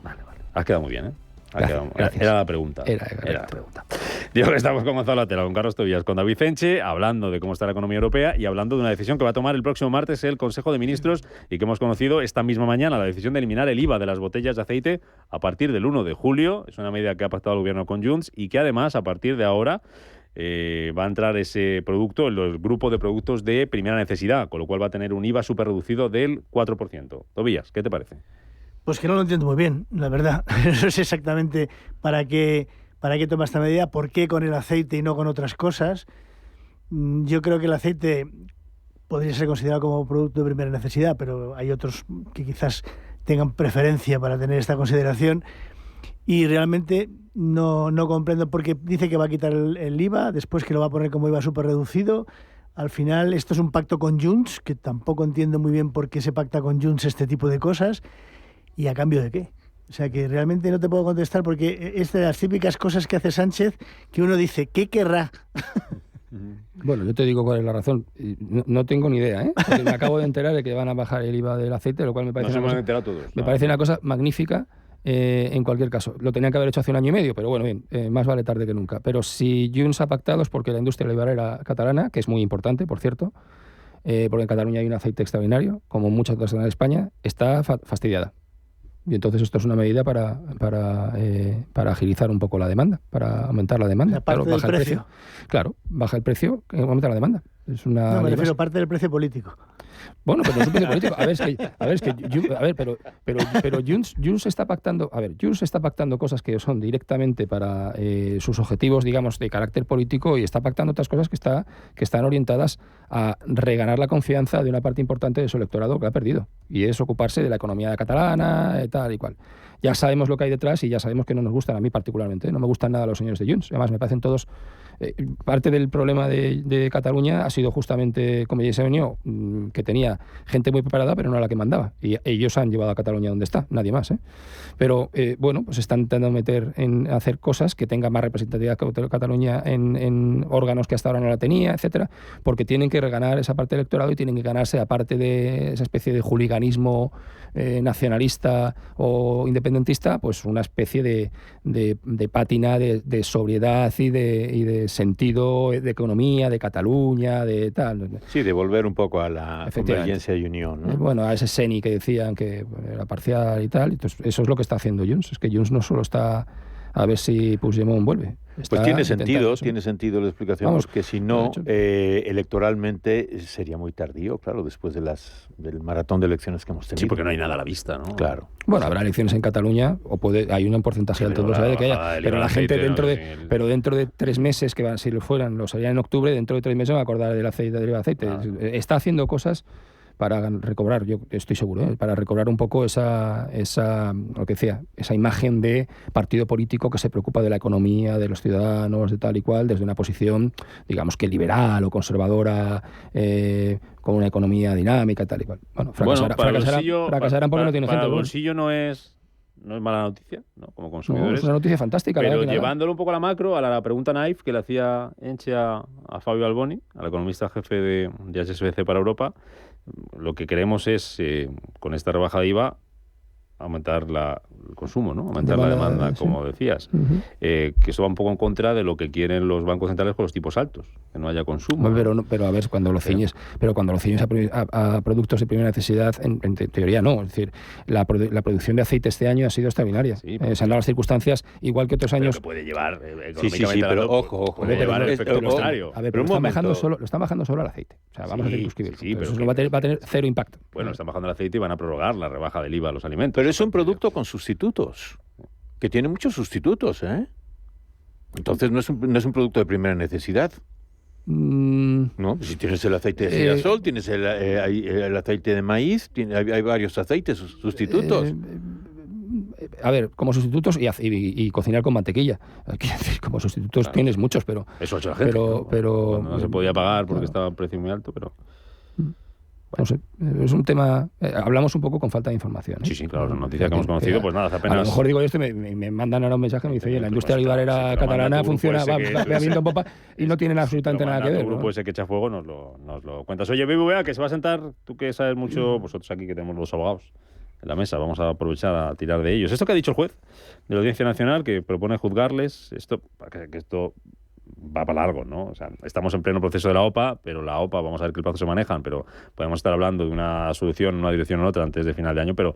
Vale. Has quedado muy bien, ¿eh? Gracias. Era la pregunta. Era la pregunta. Digo que estamos con Gonzalo Tela, con Carlos Tobías, con David Enche, hablando de cómo está la economía europea y hablando de una decisión que va a tomar el próximo martes el Consejo de Ministros y que hemos conocido esta misma mañana, la decisión de eliminar el IVA de las botellas de aceite a partir del 1 de julio. Es una medida que ha pactado el gobierno con Junts y que además, a partir de ahora, va a entrar ese producto en el grupo de productos de primera necesidad, con lo cual va a tener un IVA súper reducido del 4%. Tobías, ¿qué te parece? Pues que no lo entiendo muy bien, la verdad. No sé exactamente para qué toma esta medida, por qué con el aceite y no con otras cosas. Yo creo que el aceite podría ser considerado como producto de primera necesidad, pero hay otros que quizás tengan preferencia para tener esta consideración. Y realmente no comprendo por qué dice que va a quitar el IVA, después que lo va a poner como IVA súper reducido. Al final esto es un pacto con Junts, que tampoco entiendo muy bien por qué se pacta con Junts este tipo de cosas. ¿Y a cambio de qué? O sea, que realmente no te puedo contestar porque es de las típicas cosas que hace Sánchez que uno dice, ¿qué querrá? Bueno, yo te digo cuál es la razón. No tengo ni idea, ¿eh? Porque me acabo de enterar de que van a bajar el IVA del aceite, lo cual me parece, parece una cosa magnífica. En cualquier caso, lo tenían que haber hecho hace 1 año y medio, pero bueno, bien, más vale tarde que nunca. Pero si Junts ha pactado es porque la industria olivarera catalana, que es muy importante, por cierto, porque en Cataluña hay un aceite extraordinario, como muchas otras zonas de España, está fastidiada. Y entonces esto es una medida para agilizar un poco la demanda, para aumentar la demanda. Claro, baja el precio. Claro, baja el precio, aumenta la demanda. Es una no, me refiero a parte del precio político. Bueno, pero no es un precio político. Pero Junts está pactando. A ver, Junts está pactando cosas que son directamente para sus objetivos, digamos, de carácter político, y está pactando otras cosas que están orientadas a reganar la confianza de una parte importante de su electorado que ha perdido. Y es ocuparse de la economía catalana, tal y cual. Ya sabemos lo que hay detrás y ya sabemos que no nos gustan, a mí particularmente. No me gustan nada los señores de Junts. Además, me parecen todos... parte del problema de Cataluña ha sido justamente, como ya se venido, que tenía gente muy preparada, pero no la que mandaba. Y ellos han llevado a Cataluña donde está, nadie más. Pero, bueno, pues están intentando meter en hacer cosas que tengan más representatividad que Cataluña en órganos que hasta ahora no la tenía, etcétera, porque tienen que reganar esa parte del electorado y tienen que ganarse, aparte de esa especie de juliganismo nacionalista o independentista, pues una especie de pátina de sobriedad y de sentido de economía, de Cataluña, de tal. Sí, de volver un poco a la convergencia y unión, ¿no? Bueno, a ese SENI que decían que era parcial y tal. Entonces, eso es lo que está haciendo Junts. Es que Junts no solo está a ver si Puigdemont vuelve. Pues tiene sentido la explicación, porque si no, electoralmente sería muy tardío, claro, después del maratón de elecciones que hemos tenido. Sí, porque no hay nada a la vista, ¿no? Claro. Bueno, habrá elecciones en Cataluña, hay un porcentaje alto, de que haya, pero la gente dentro de 3 meses, que si lo fueran, los harían en octubre, dentro de 3 meses va a acordar del aceite, del aceite. Está haciendo cosas para recobrar, yo estoy seguro, para recobrar un poco esa lo que decía, esa imagen de partido político que se preocupa de la economía, de los ciudadanos, de tal y cual, desde una posición, digamos que liberal o conservadora, con una economía dinámica, tal y cual. Bueno, fracasarán porque no tienen gente. Para el bolsillo no es mala noticia, ¿no? Como consumidores. No, es una noticia fantástica. Pero llevándolo un poco a la macro, a la pregunta Naif que le hacía Enche a Fabio Alboni, al economista jefe de HSBC para Europa, lo que queremos es, con esta rebaja de IVA, aumentar el consumo, ¿no? Aumentar la demanda, como decías. Que eso va un poco en contra de lo que quieren los bancos centrales con los tipos altos, que no haya consumo. Pero a ver, cuando lo ciñes a productos de primera necesidad, en teoría no. Es decir, la producción de aceite este año ha sido extraordinaria. Sí, se han dado las circunstancias, igual que otros años. Pero que puede llevar económicamente pero ojo. Puede llevar el efecto contrario. A ver, pero lo están bajando solo al aceite. O sea, vamos a circunscribir. Sí, pero eso va a tener cero impacto. Bueno, están bajando el aceite y van a prorrogar la rebaja del IVA a los alimentos. Pero es un producto con sustitutos, que tiene muchos sustitutos, ¿eh? Entonces no es un producto de primera necesidad. No, si tienes el aceite de girasol, tienes el aceite de maíz, hay varios aceites sustitutos. A ver, como sustitutos y cocinar con mantequilla. Quiero decir, como sustitutos tienes muchos, pero... Eso ha hecho la gente. Pero no se podía pagar porque estaba el precio muy alto, pero... No sé, es un tema... hablamos un poco con falta de información. Sí, claro, la noticia que hemos conocido, pues nada, apenas... A lo mejor digo esto y me mandan ahora un mensaje y me dice, oye, la industria olivarera catalana funciona, va viento en popa y no tienen absolutamente nada que ver. El grupo ese que echa fuego nos lo cuentas. Oye, BBVA, que se va a sentar, tú que sabes mucho, vosotros aquí que tenemos los abogados en la mesa, vamos a aprovechar a tirar de ellos. Esto que ha dicho el juez de la Audiencia Nacional, que propone juzgarles, esto va para largo, ¿no? O sea, estamos en pleno proceso de la OPA, pero la OPA, vamos a ver qué plazos se manejan, pero podemos estar hablando de una solución en una dirección o en otra antes de final de año, pero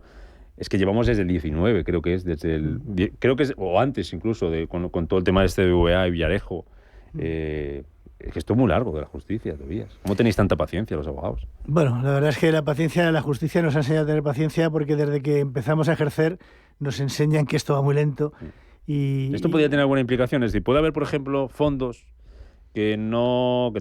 es que llevamos desde el 19, creo que es, o antes incluso, con todo el tema de este de BBVA y Villarejo. Es que esto es muy largo de la justicia, Tobías. ¿Cómo tenéis tanta paciencia los abogados? Bueno, la verdad es que la paciencia de la justicia nos ha enseñado a tener paciencia porque desde que empezamos a ejercer nos enseñan que esto va muy lento. Esto podría tener alguna implicación. Es decir, puede haber, por ejemplo, fondos que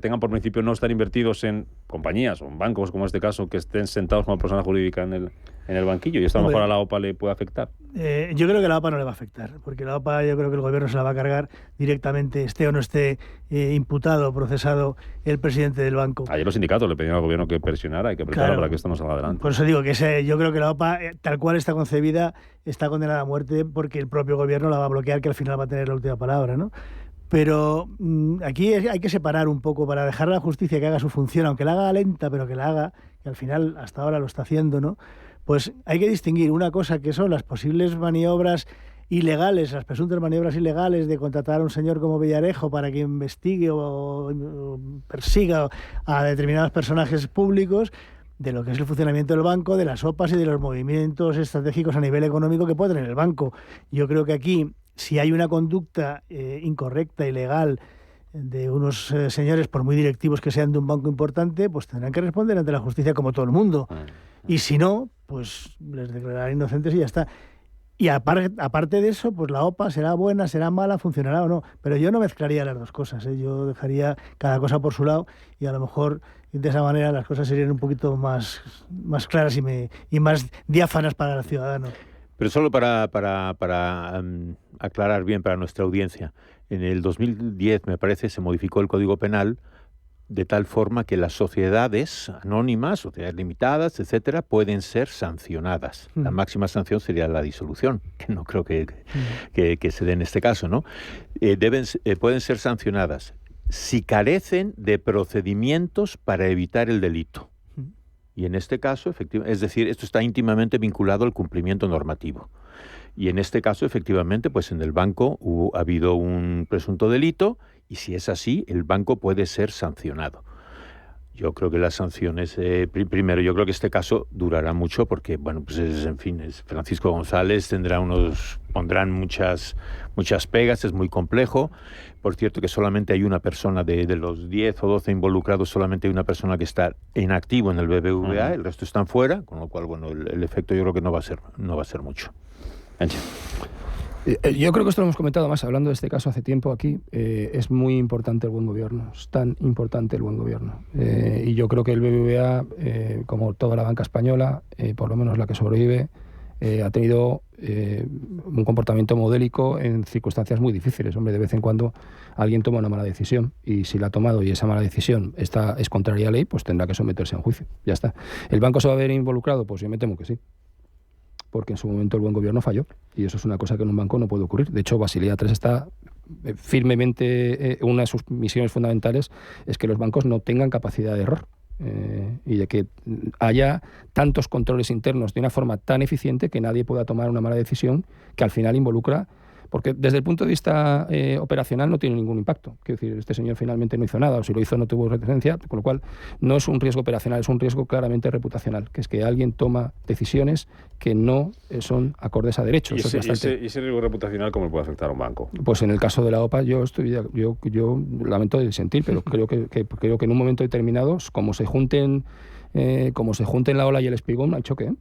tengan por principio no estar invertidos en compañías o en bancos, como en este caso, que estén sentados como persona jurídica en el banquillo, y esto a lo mejor a la OPA le puede afectar. Yo creo que a la OPA no le va a afectar, porque la OPA yo creo que el gobierno se la va a cargar directamente, esté o no esté imputado o procesado el presidente del banco. Ayer los sindicatos le pedían al gobierno que presionara y que apretara para que esto no salga adelante. Por eso digo que yo creo que la OPA, tal cual está concebida, está condenada a muerte porque el propio gobierno la va a bloquear, que al final va a tener la última palabra, ¿no? Pero aquí hay que separar un poco para dejar a la justicia que haga su función, aunque la haga lenta, pero que la haga, que al final hasta ahora lo está haciendo, ¿no? Pues hay que distinguir una cosa que son las posibles maniobras ilegales, las presuntas maniobras ilegales de contratar a un señor como Villarejo para que investigue o persiga a determinados personajes públicos, de lo que es el funcionamiento del banco, de las OPAs y de los movimientos estratégicos a nivel económico que puede tener el banco. Yo creo que aquí, si hay una conducta incorrecta, ilegal, de unos señores, por muy directivos que sean de un banco importante, pues tendrán que responder ante la justicia como todo el mundo. Y si no, pues les declararán inocentes y ya está. Y aparte de eso, pues la OPA será buena, será mala, funcionará o no. Pero yo no mezclaría las dos cosas, ¿eh? Yo dejaría cada cosa por su lado y a lo mejor de esa manera las cosas serían un poquito más claras y más diáfanas para el ciudadano. Pero solo para aclarar bien para nuestra audiencia, en el 2010, me parece, se modificó el Código Penal de tal forma que las sociedades anónimas, sociedades limitadas, etcétera, pueden ser sancionadas. La máxima sanción sería la disolución, que no creo que se dé en este caso, ¿no? Pueden ser sancionadas si carecen de procedimientos para evitar el delito. Y en este caso, efectivamente, es decir, esto está íntimamente vinculado al cumplimiento normativo. Y en este caso, efectivamente, pues en el banco ha habido un presunto delito y si es así, el banco puede ser sancionado. Yo creo que las sanciones, primero, yo creo que este caso durará mucho porque, bueno, pues en fin, es Francisco González, pondrán muchas pegas, es muy complejo. Por cierto que solamente hay una persona de los 10 o 12 involucrados, solamente hay una persona que está en activo en el BBVA, el resto están fuera, con lo cual, bueno, el efecto yo creo que no va a ser mucho. Yo creo que esto lo hemos comentado más hablando de este caso hace tiempo aquí. Es muy importante el buen gobierno, es tan importante el buen gobierno. Y yo creo que el BBVA, como toda la banca española, por lo menos la que sobrevive, ha tenido un comportamiento modélico en circunstancias muy difíciles. Hombre, de vez en cuando alguien toma una mala decisión y si la ha tomado y esa mala decisión es contraria a ley, pues tendrá que someterse a un juicio. Ya está. ¿El banco se va a ver involucrado? Pues yo me temo que sí. Porque en su momento el buen gobierno falló y eso es una cosa que en un banco no puede ocurrir. De hecho, Basilea III está firmemente, una de sus misiones fundamentales es que los bancos no tengan capacidad de error y de que haya tantos controles internos de una forma tan eficiente que nadie pueda tomar una mala decisión que al final involucra. Porque desde el punto de vista operacional no tiene ningún impacto. Quiero decir, este señor finalmente no hizo nada, o si lo hizo no tuvo retenencia, con lo cual no es un riesgo operacional, es un riesgo claramente reputacional, que es que alguien toma decisiones que no son acordes a derecho. ¿Y ese riesgo reputacional cómo le puede afectar a un banco? Pues en el caso de la OPA yo lamento disentir, pero creo que en un momento determinado, como se junten la ola y el espigón, hay choque, ¿eh?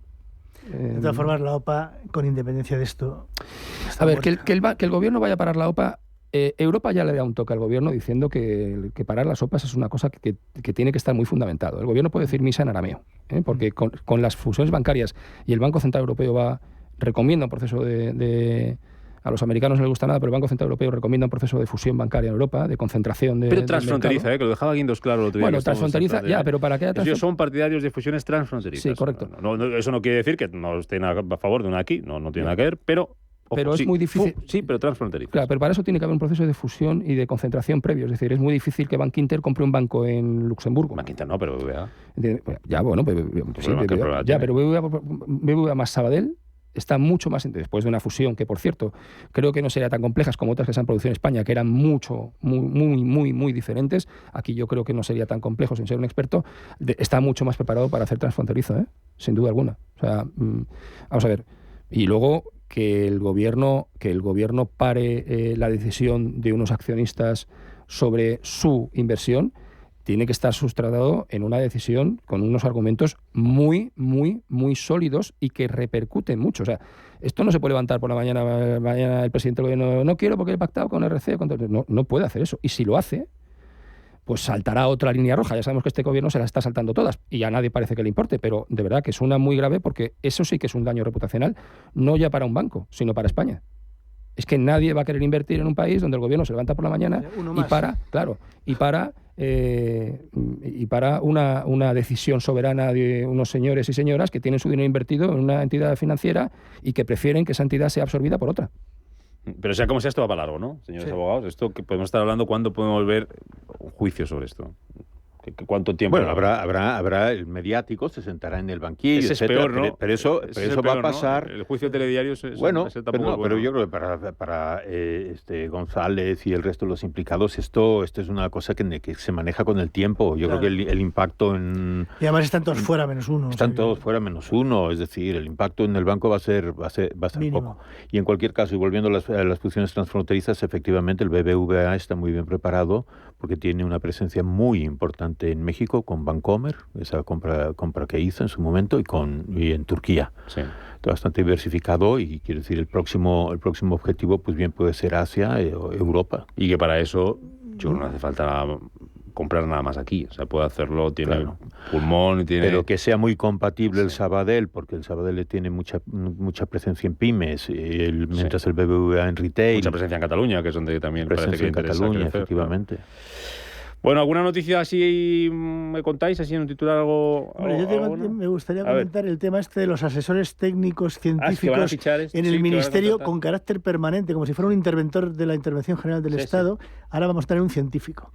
De todas formas, la OPA, con independencia de esto... A ver, que el gobierno vaya a parar la OPA, Europa ya le da un toque al gobierno diciendo que parar las OPAs es una cosa que tiene que estar muy fundamentado. El gobierno puede decir misa en arameo, porque con las fusiones bancarias y el Banco Central Europeo recomienda un proceso de A los americanos no les gusta nada, pero el Banco Central Europeo recomienda un proceso de fusión bancaria en Europa, de concentración de. Pero transfronteriza, que lo dejaba Guindos claro el otro día. Bueno, transfronteriza, ya, pero para que haya ellos son partidarios de fusiones transfronterizas. Sí, correcto. Eso no quiere decir que no estén a favor de una aquí, no tiene nada que ver, pero. Ojo, pero es muy difícil. Sí, pero transfronterizo. Claro, pero para eso tiene que haber un proceso de fusión y de concentración previo. Es decir, es muy difícil que Bankinter compre un banco en Luxemburgo. Bankinter no, pero BBVA. Ya, bueno, pues, sí, pero BBVA más Sabadell está mucho más después de una fusión que, por cierto, creo que no sería tan complejas como otras que se han producido en España, que eran muy diferentes. Aquí yo creo que no sería tan complejo, sin ser un experto. Está mucho más preparado para hacer transfronterizo, sin duda alguna. O sea, vamos a ver. Y luego que el gobierno pare la decisión de unos accionistas sobre su inversión tiene que estar sustratado en una decisión con unos argumentos muy sólidos y que repercuten mucho. O sea, esto no se puede levantar por la mañana el presidente del gobierno, no quiero porque he pactado con RC. No puede hacer eso. Y si lo hace, pues saltará otra línea roja. Ya sabemos que este gobierno se las está saltando todas y a nadie parece que le importe, pero de verdad que es una muy grave porque eso sí que es un daño reputacional, no ya para un banco, sino para España. Es que nadie va a querer invertir en un país donde el gobierno se levanta por la mañana y para una decisión soberana de unos señores y señoras que tienen su dinero invertido en una entidad financiera y que prefieren que esa entidad sea absorbida por otra. Pero sea como sea, esto va para largo, ¿no, señores abogados? Esto que podemos estar hablando, ¿cuándo podemos ver un juicio sobre esto? ¿Cuánto tiempo? Bueno, habrá el mediático, se sentará en el banquillo, ese etcétera, es peor, ¿no? Pero eso va a pasar. ¿No? El juicio telediario es pero yo creo que para González y el resto de los implicados esto es una cosa que se maneja con el tiempo. Yo creo que el impacto en... Y además están todos fuera menos uno. Están todos fuera menos uno, es decir, el impacto en el banco va a ser poco. Y en cualquier caso, y volviendo a las fusiones transfronterizas, efectivamente el BBVA está muy bien preparado porque tiene una presencia muy importante en México con Bancomer, esa compra que hizo en su momento, y en Turquía. Sí. Está bastante diversificado y quiero decir, el próximo objetivo pues bien puede ser Asia o Europa. Y que para eso yo no hace falta comprar nada más aquí, o sea, puede hacerlo, tiene pulmón, pero que sea muy compatible el Sabadell, porque el Sabadell tiene mucha presencia en pymes, mientras el BBVA en retail. Mucha presencia en Cataluña, que es donde también parece que interesa Cataluña, crecer, efectivamente. Claro. Bueno, ¿alguna noticia así me contáis, así en un titular algo? Bueno, me gustaría comentar el tema de los asesores técnicos científicos en el Ministerio con carácter permanente, como si fuera un interventor de la Intervención General del Estado. Ahora vamos a tener un científico.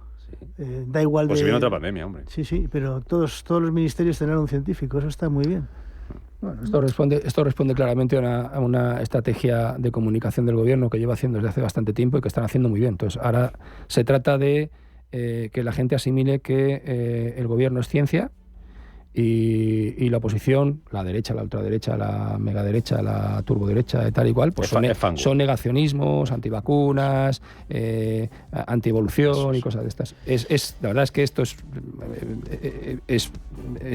Da igual pues si viene otra pandemia, hombre. Sí, pero todos los ministerios tendrán un científico, eso está muy bien. Bueno, esto responde claramente a una estrategia de comunicación del gobierno que lleva haciendo desde hace bastante tiempo y que están haciendo muy bien. Entonces, ahora se trata de que la gente asimile que el gobierno es ciencia y la oposición, la derecha, la ultraderecha, la megaderecha, la turboderecha, tal y cual, pues son negacionismos, antivacunas, antievolución y cosas de estas. La verdad es que esto es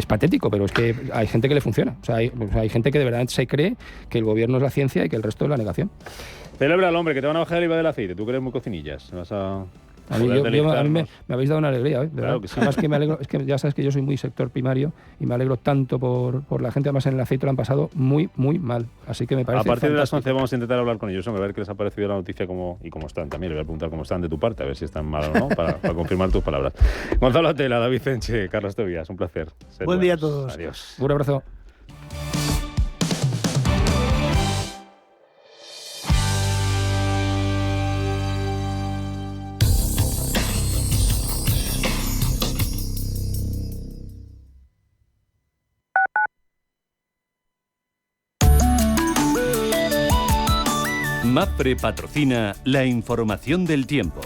patético, pero es que hay gente que le funciona. O sea, hay gente que de verdad se cree que el gobierno es la ciencia y que el resto es la negación. Celebra al hombre que te van a bajar el IVA del aceite. Tú que eres muy cocinillas. Vas a... A mí me habéis dado una alegría, ¿eh? Claro que sí. Además que me alegro, es que ya sabes que yo soy muy sector primario y me alegro tanto por la gente. Además en el aceite lo han pasado muy mal, así que me parece a partir fantástico. de las 11 vamos a intentar hablar con ellos, a ver qué les ha parecido la noticia y cómo están. También le voy a preguntar cómo están de tu parte, a ver si están mal o no, para confirmar tus palabras. Gonzalo Atela, David Enche, Carlos Tobías, un placer. Buen día a todos. Adiós. Un abrazo. MAPFRE patrocina la información del tiempo.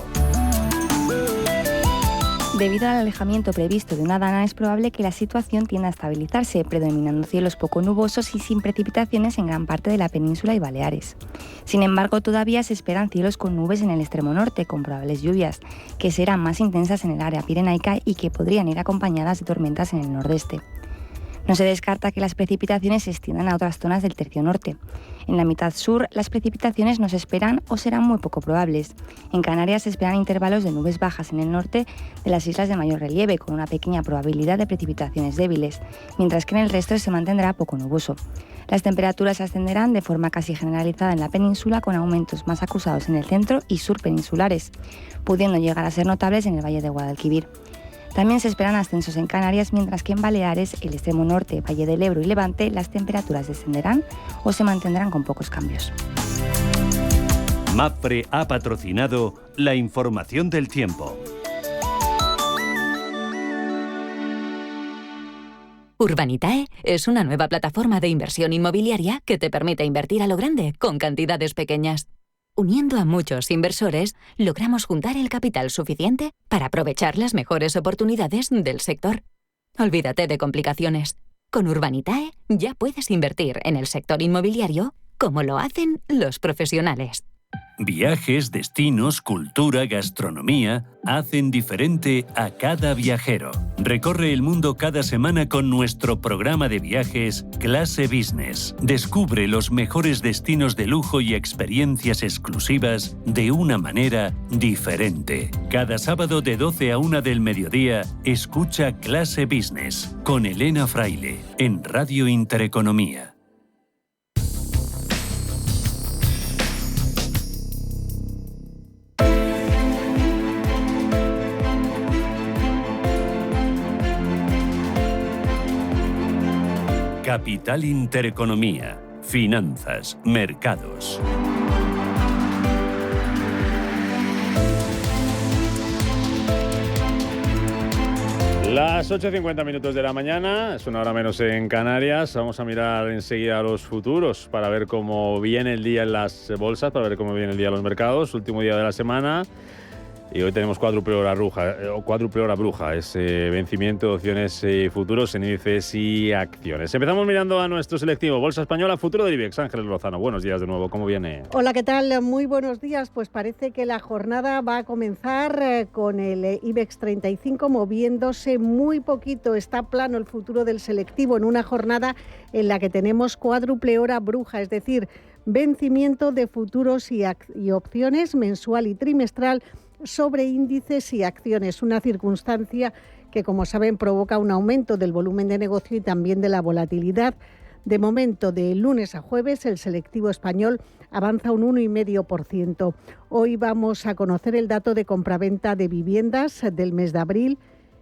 Debido al alejamiento previsto de una dana, es probable que la situación tienda a estabilizarse, predominando cielos poco nubosos y sin precipitaciones en gran parte de la península y Baleares. Sin embargo, todavía se esperan cielos con nubes en el extremo norte, con probables lluvias, que serán más intensas en el área pirenaica y que podrían ir acompañadas de tormentas en el nordeste. No se descarta que las precipitaciones se extiendan a otras zonas del tercio norte. En la mitad sur, las precipitaciones no se esperan o serán muy poco probables. En Canarias se esperan intervalos de nubes bajas en el norte de las islas de mayor relieve, con una pequeña probabilidad de precipitaciones débiles, mientras que en el resto se mantendrá poco nuboso. Las temperaturas ascenderán de forma casi generalizada en la península, con aumentos más acusados en el centro y sur peninsulares, pudiendo llegar a ser notables en el Valle de Guadalquivir. También se esperan ascensos en Canarias, mientras que en Baleares, el extremo norte, Valle del Ebro y Levante, las temperaturas descenderán o se mantendrán con pocos cambios. MAPFRE ha patrocinado la información del tiempo. Urbanitae es una nueva plataforma de inversión inmobiliaria que te permite invertir a lo grande con cantidades pequeñas. Uniendo a muchos inversores, logramos juntar el capital suficiente para aprovechar las mejores oportunidades del sector. Olvídate de complicaciones. Con Urbanitae ya puedes invertir en el sector inmobiliario como lo hacen los profesionales. Viajes, destinos, cultura, gastronomía hacen diferente a cada viajero. Recorre el mundo cada semana con nuestro programa de viajes Clase Business. Descubre los mejores destinos de lujo y experiencias exclusivas de una manera diferente. Cada sábado de 12 a 1 del mediodía, escucha Clase Business con Elena Fraile en Radio Intereconomía. Capital Intereconomía, finanzas, mercados. Las 8:50 minutos de la mañana, es una hora menos en Canarias. Vamos a mirar enseguida los futuros para ver cómo viene el día en las bolsas, para ver cómo viene el día en los mercados. Último día de la semana. Y hoy tenemos cuádruple hora bruja, es vencimiento de opciones y futuros en índices y acciones. Empezamos mirando a nuestro selectivo. Bolsa Española, futuro del IBEX. Ángeles Lozano, buenos días de nuevo, ¿cómo viene? Hola, ¿qué tal? Muy buenos días. Pues parece que la jornada va a comenzar con el IBEX 35 moviéndose muy poquito. Está plano el futuro del selectivo en una jornada en la que tenemos cuádruple hora bruja, es decir, vencimiento de futuros y opciones mensual y trimestral sobre índices y acciones, una circunstancia que, como saben, provoca un aumento del volumen de negocio y también de la volatilidad. De momento, de lunes a jueves, el selectivo español avanza un 1,5%. Hoy vamos a conocer el dato de compraventa de viviendas del mes de abril.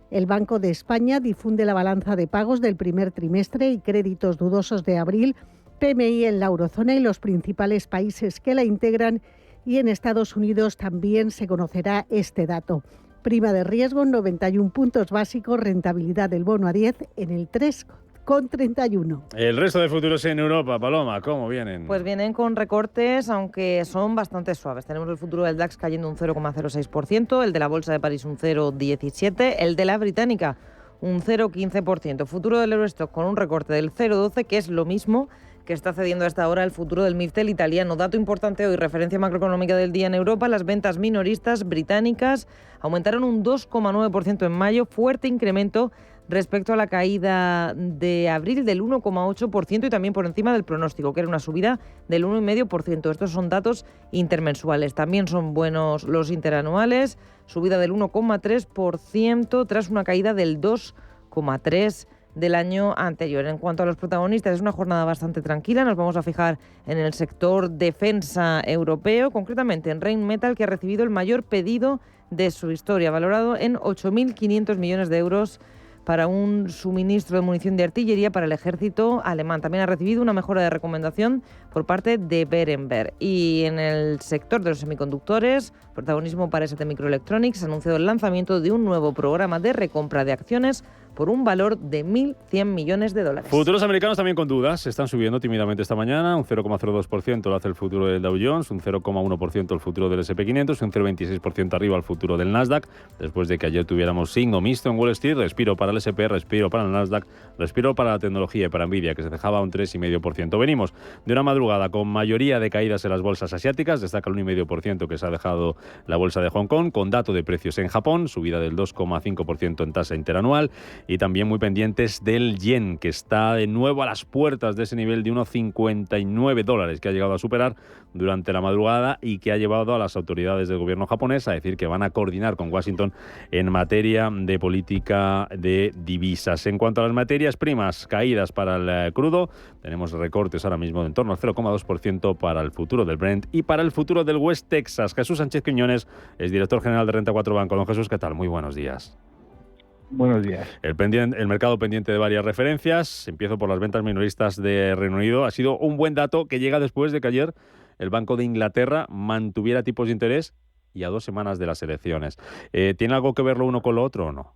El Banco de España difunde la balanza de pagos del primer trimestre y créditos dudosos de abril, PMI en la eurozona y los principales países que la integran. Y en Estados Unidos también se conocerá este dato. Prima de riesgo en 91 puntos básicos, rentabilidad del bono a 10 en el 3,31. El resto de futuros en Europa, Paloma, ¿cómo vienen? Pues vienen con recortes, aunque son bastante suaves. Tenemos el futuro del DAX cayendo un 0,06%, el de la Bolsa de París un 0,17%, el de la Británica un 0,15%. Futuro del Eurostoxx con un recorte del 0,12%, que es lo mismo que está cediendo hasta ahora el futuro del MIFTEL italiano. Dato importante hoy, referencia macroeconómica del día en Europa, las ventas minoristas británicas aumentaron un 2,9% en mayo, fuerte incremento respecto a la caída de abril del 1,8% y también por encima del pronóstico, que era una subida del 1,5%. Estos son datos intermensuales. También son buenos los interanuales, subida del 1,3% tras una caída del 2,3% del año anterior. En cuanto a los protagonistas, es una jornada bastante tranquila. Nos vamos a fijar en el sector defensa europeo, concretamente en Rheinmetall, que ha recibido el mayor pedido de su historia, valorado en 8.500 millones de euros para un suministro de munición de artillería para el ejército alemán. También ha recibido una mejora de recomendación por parte de Berenberg. Y en el sector de los semiconductores, protagonismo para ST Microelectronics, ha anunciado el lanzamiento de un nuevo programa de recompra de acciones por un valor de 1.100 millones de dólares. Futuros americanos también con dudas. Están subiendo tímidamente esta mañana. Un 0,02% lo hace el futuro del Dow Jones, un 0,1% el futuro del S&P 500, un 0,26% arriba el futuro del Nasdaq. Después de que ayer tuviéramos signo mixto en Wall Street, respiro para el S&P, respiro para el Nasdaq, respiro para la tecnología y para Nvidia, que se dejaba un 3,5%. Venimos de una madrugada con mayoría de caídas en las bolsas asiáticas. Destaca el 1,5% que se ha dejado la bolsa de Hong Kong, con dato de precios en Japón, subida del 2,5% en tasa interanual. y también muy pendientes del yen, que está de nuevo a las puertas de ese nivel de unos $59 que ha llegado a superar durante la madrugada y que ha llevado a las autoridades del gobierno japonés a decir que van a coordinar con Washington en materia de política de divisas. En cuanto a las materias primas, caídas para el crudo, tenemos recortes ahora mismo de en torno al 0,2% para el futuro del Brent y para el futuro del West Texas. Jesús Sánchez Quiñones es director general de Renta 4 Banco. Don Jesús, ¿qué tal? Muy buenos días. Buenos días. El mercado pendiente de varias referencias. Empiezo por las ventas minoristas de Reino Unido. Ha sido un buen dato que llega después de que ayer el Banco de Inglaterra mantuviera tipos de interés y a 2 semanas de las elecciones. ¿Tiene algo que ver lo uno con lo otro o no?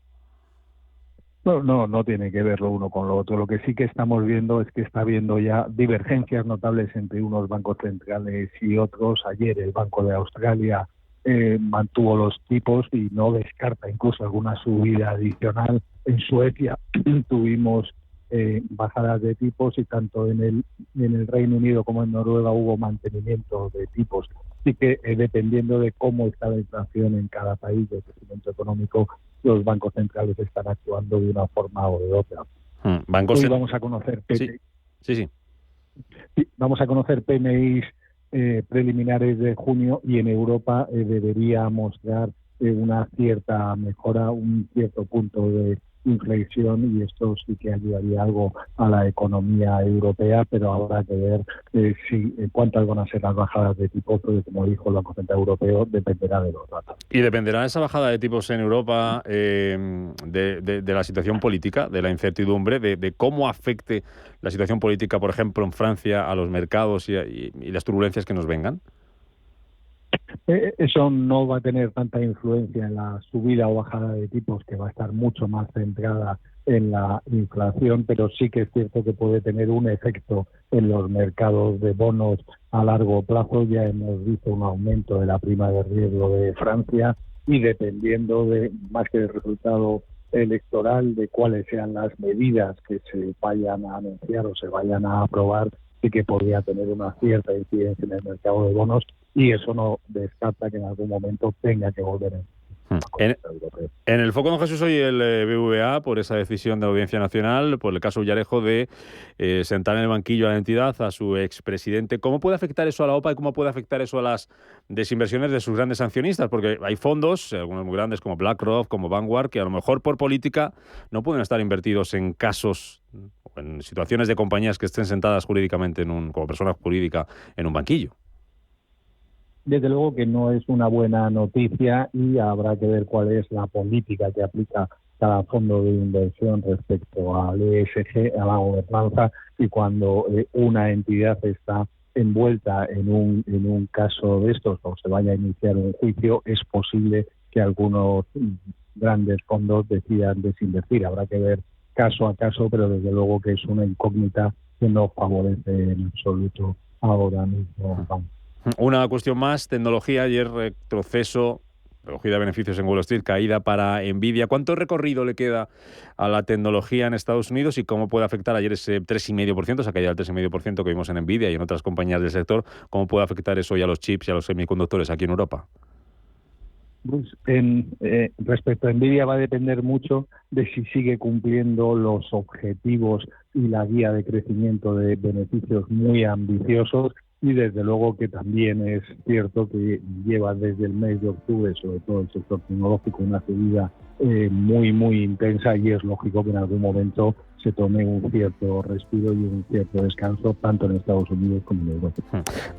No tiene que ver lo uno con lo otro. Lo que sí que estamos viendo es que está habiendo ya divergencias notables entre unos bancos centrales y otros. Ayer el Banco de Australia mantuvo los tipos y no descarta incluso alguna subida adicional. En Suecia tuvimos bajadas de tipos y tanto en el Reino Unido como en Noruega hubo mantenimiento de tipos. Así que dependiendo de cómo está la inflación en cada país, del crecimiento económico, los bancos centrales están actuando de una forma o de otra. Hoy vamos a conocer vamos a conocer PMIs preliminares de junio y en Europa debería mostrar una cierta mejora, un cierto punto de inflexión, y esto sí que ayudaría algo a la economía europea, pero habrá que ver cuántas van a ser las bajadas de tipos, porque como dijo el Banco Central Europeo, dependerá de los datos. ¿Y dependerá esa bajada de tipos en Europa de la situación política, de la incertidumbre, de cómo afecte la situación política, por ejemplo, en Francia, a los mercados y las turbulencias que nos vengan? Eso no va a tener tanta influencia en la subida o bajada de tipos, que va a estar mucho más centrada en la inflación, pero sí que es cierto que puede tener un efecto en los mercados de bonos a largo plazo. Ya hemos visto un aumento de la prima de riesgo de Francia y dependiendo de, más que del resultado electoral, de cuáles sean las medidas que se vayan a anunciar o se vayan a aprobar, sí que podría tener una cierta incidencia en el mercado de bonos, y eso no descarta que en algún momento tenga que volver en el foco, don Jesús, hoy el BBVA, por esa decisión de la Audiencia Nacional, por el caso Villarejo, de sentar en el banquillo a la entidad a su expresidente. ¿Cómo puede afectar eso a la OPA y cómo puede afectar eso a las desinversiones de sus grandes accionistas? Porque hay fondos, algunos muy grandes como BlackRock, como Vanguard, que a lo mejor por política no pueden estar invertidos en casos o en situaciones de compañías que estén sentadas jurídicamente como persona jurídica en un banquillo. Desde luego que no es una buena noticia y habrá que ver cuál es la política que aplica cada fondo de inversión respecto al ESG, a la gobernanza, y cuando una entidad está envuelta en un caso de estos o se vaya a iniciar un juicio, es posible que algunos grandes fondos decidan desinvertir. Habrá que ver caso a caso, pero desde luego que es una incógnita que no favorece en absoluto ahora mismo. Una cuestión más, tecnología. Ayer retroceso, recogida de beneficios en Wall Street, caída para Nvidia. ¿Cuánto recorrido le queda a la tecnología en Estados Unidos y cómo puede afectar ayer ese 3,5%, esa caída del 3,5% que vimos en Nvidia y en otras compañías del sector? ¿Cómo puede afectar eso ya a los chips y a los semiconductores aquí en Europa? Pues respecto a Nvidia va a depender mucho de si sigue cumpliendo los objetivos y la guía de crecimiento de beneficios muy ambiciosos. Y desde luego que también es cierto que lleva desde el mes de octubre, sobre todo el sector tecnológico, una subida muy intensa, y es lógico que en algún momento se tome un cierto respiro y un cierto descanso, tanto en Estados Unidos como en Europa.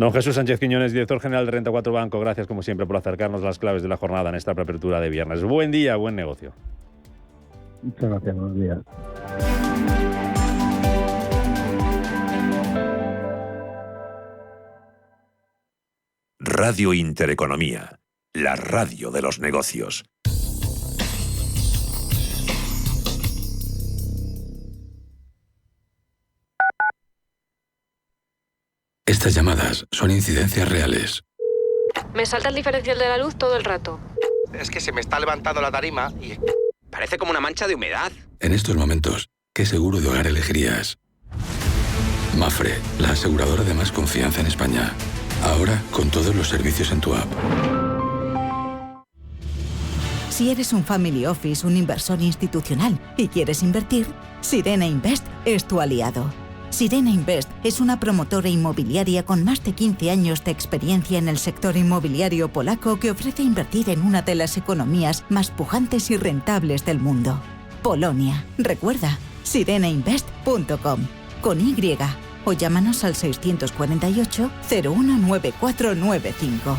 Don Jesús Sánchez Quiñones, director general de Renta 4 Banco, gracias como siempre por acercarnos las claves de la jornada en esta preapertura de viernes. Buen día, buen negocio. Muchas gracias, buenos días. Radio Intereconomía, la radio de los negocios. Estas llamadas son incidencias reales. Me salta el diferencial de la luz todo el rato. Es que se me está levantando la tarima y parece como una mancha de humedad. En estos momentos, ¿qué seguro de hogar elegirías? Mapfre, la aseguradora de más confianza en España. Ahora con todos los servicios en tu app. Si eres un family office, un inversor institucional y quieres invertir, Sirena Invest es tu aliado. Sirena Invest es una promotora inmobiliaria con más de 15 años de experiencia en el sector inmobiliario polaco que ofrece invertir en una de las economías más pujantes y rentables del mundo. Polonia. Recuerda, sirenainvest.com con Y o llámanos al 648 019495.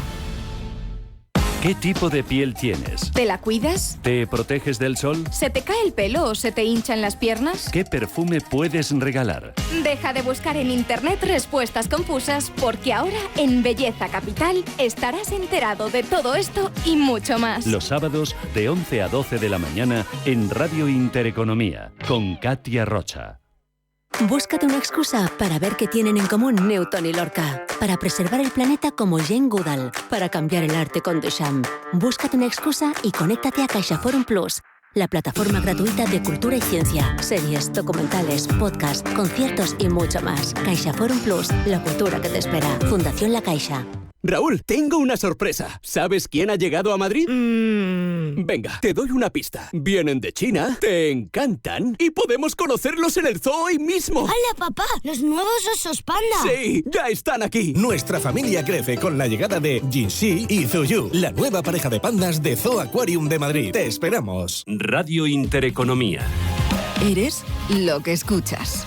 ¿Qué tipo de piel tienes? ¿Te la cuidas? ¿Te proteges del sol? ¿Se te cae el pelo o se te hinchan las piernas? ¿Qué perfume puedes regalar? Deja de buscar en internet respuestas confusas, porque ahora en Belleza Capital estarás enterado de todo esto y mucho más. Los sábados de 11 a 12 de la mañana en Radio Intereconomía con Katia Rocha. Búscate una excusa para ver qué tienen en común Newton y Lorca, para preservar el planeta como Jane Goodall, para cambiar el arte con Duchamp. Búscate una excusa y conéctate a CaixaForum Plus, la plataforma gratuita de cultura y ciencia, series, documentales, podcasts, conciertos y mucho más. CaixaForum Plus, la cultura que te espera. Fundación La Caixa. Raúl, tengo una sorpresa. ¿Sabes quién ha llegado a Madrid? Venga, te doy una pista. Vienen de China, te encantan y podemos conocerlos en el zoo hoy mismo. ¡Hala, papá! ¡Los nuevos osos panda! ¡Sí! ¡Ya están aquí! Nuestra familia crece con la llegada de Jinxi y Zuyu, la nueva pareja de pandas de Zoo Aquarium de Madrid. Te esperamos. Radio Intereconomía. Eres lo que escuchas.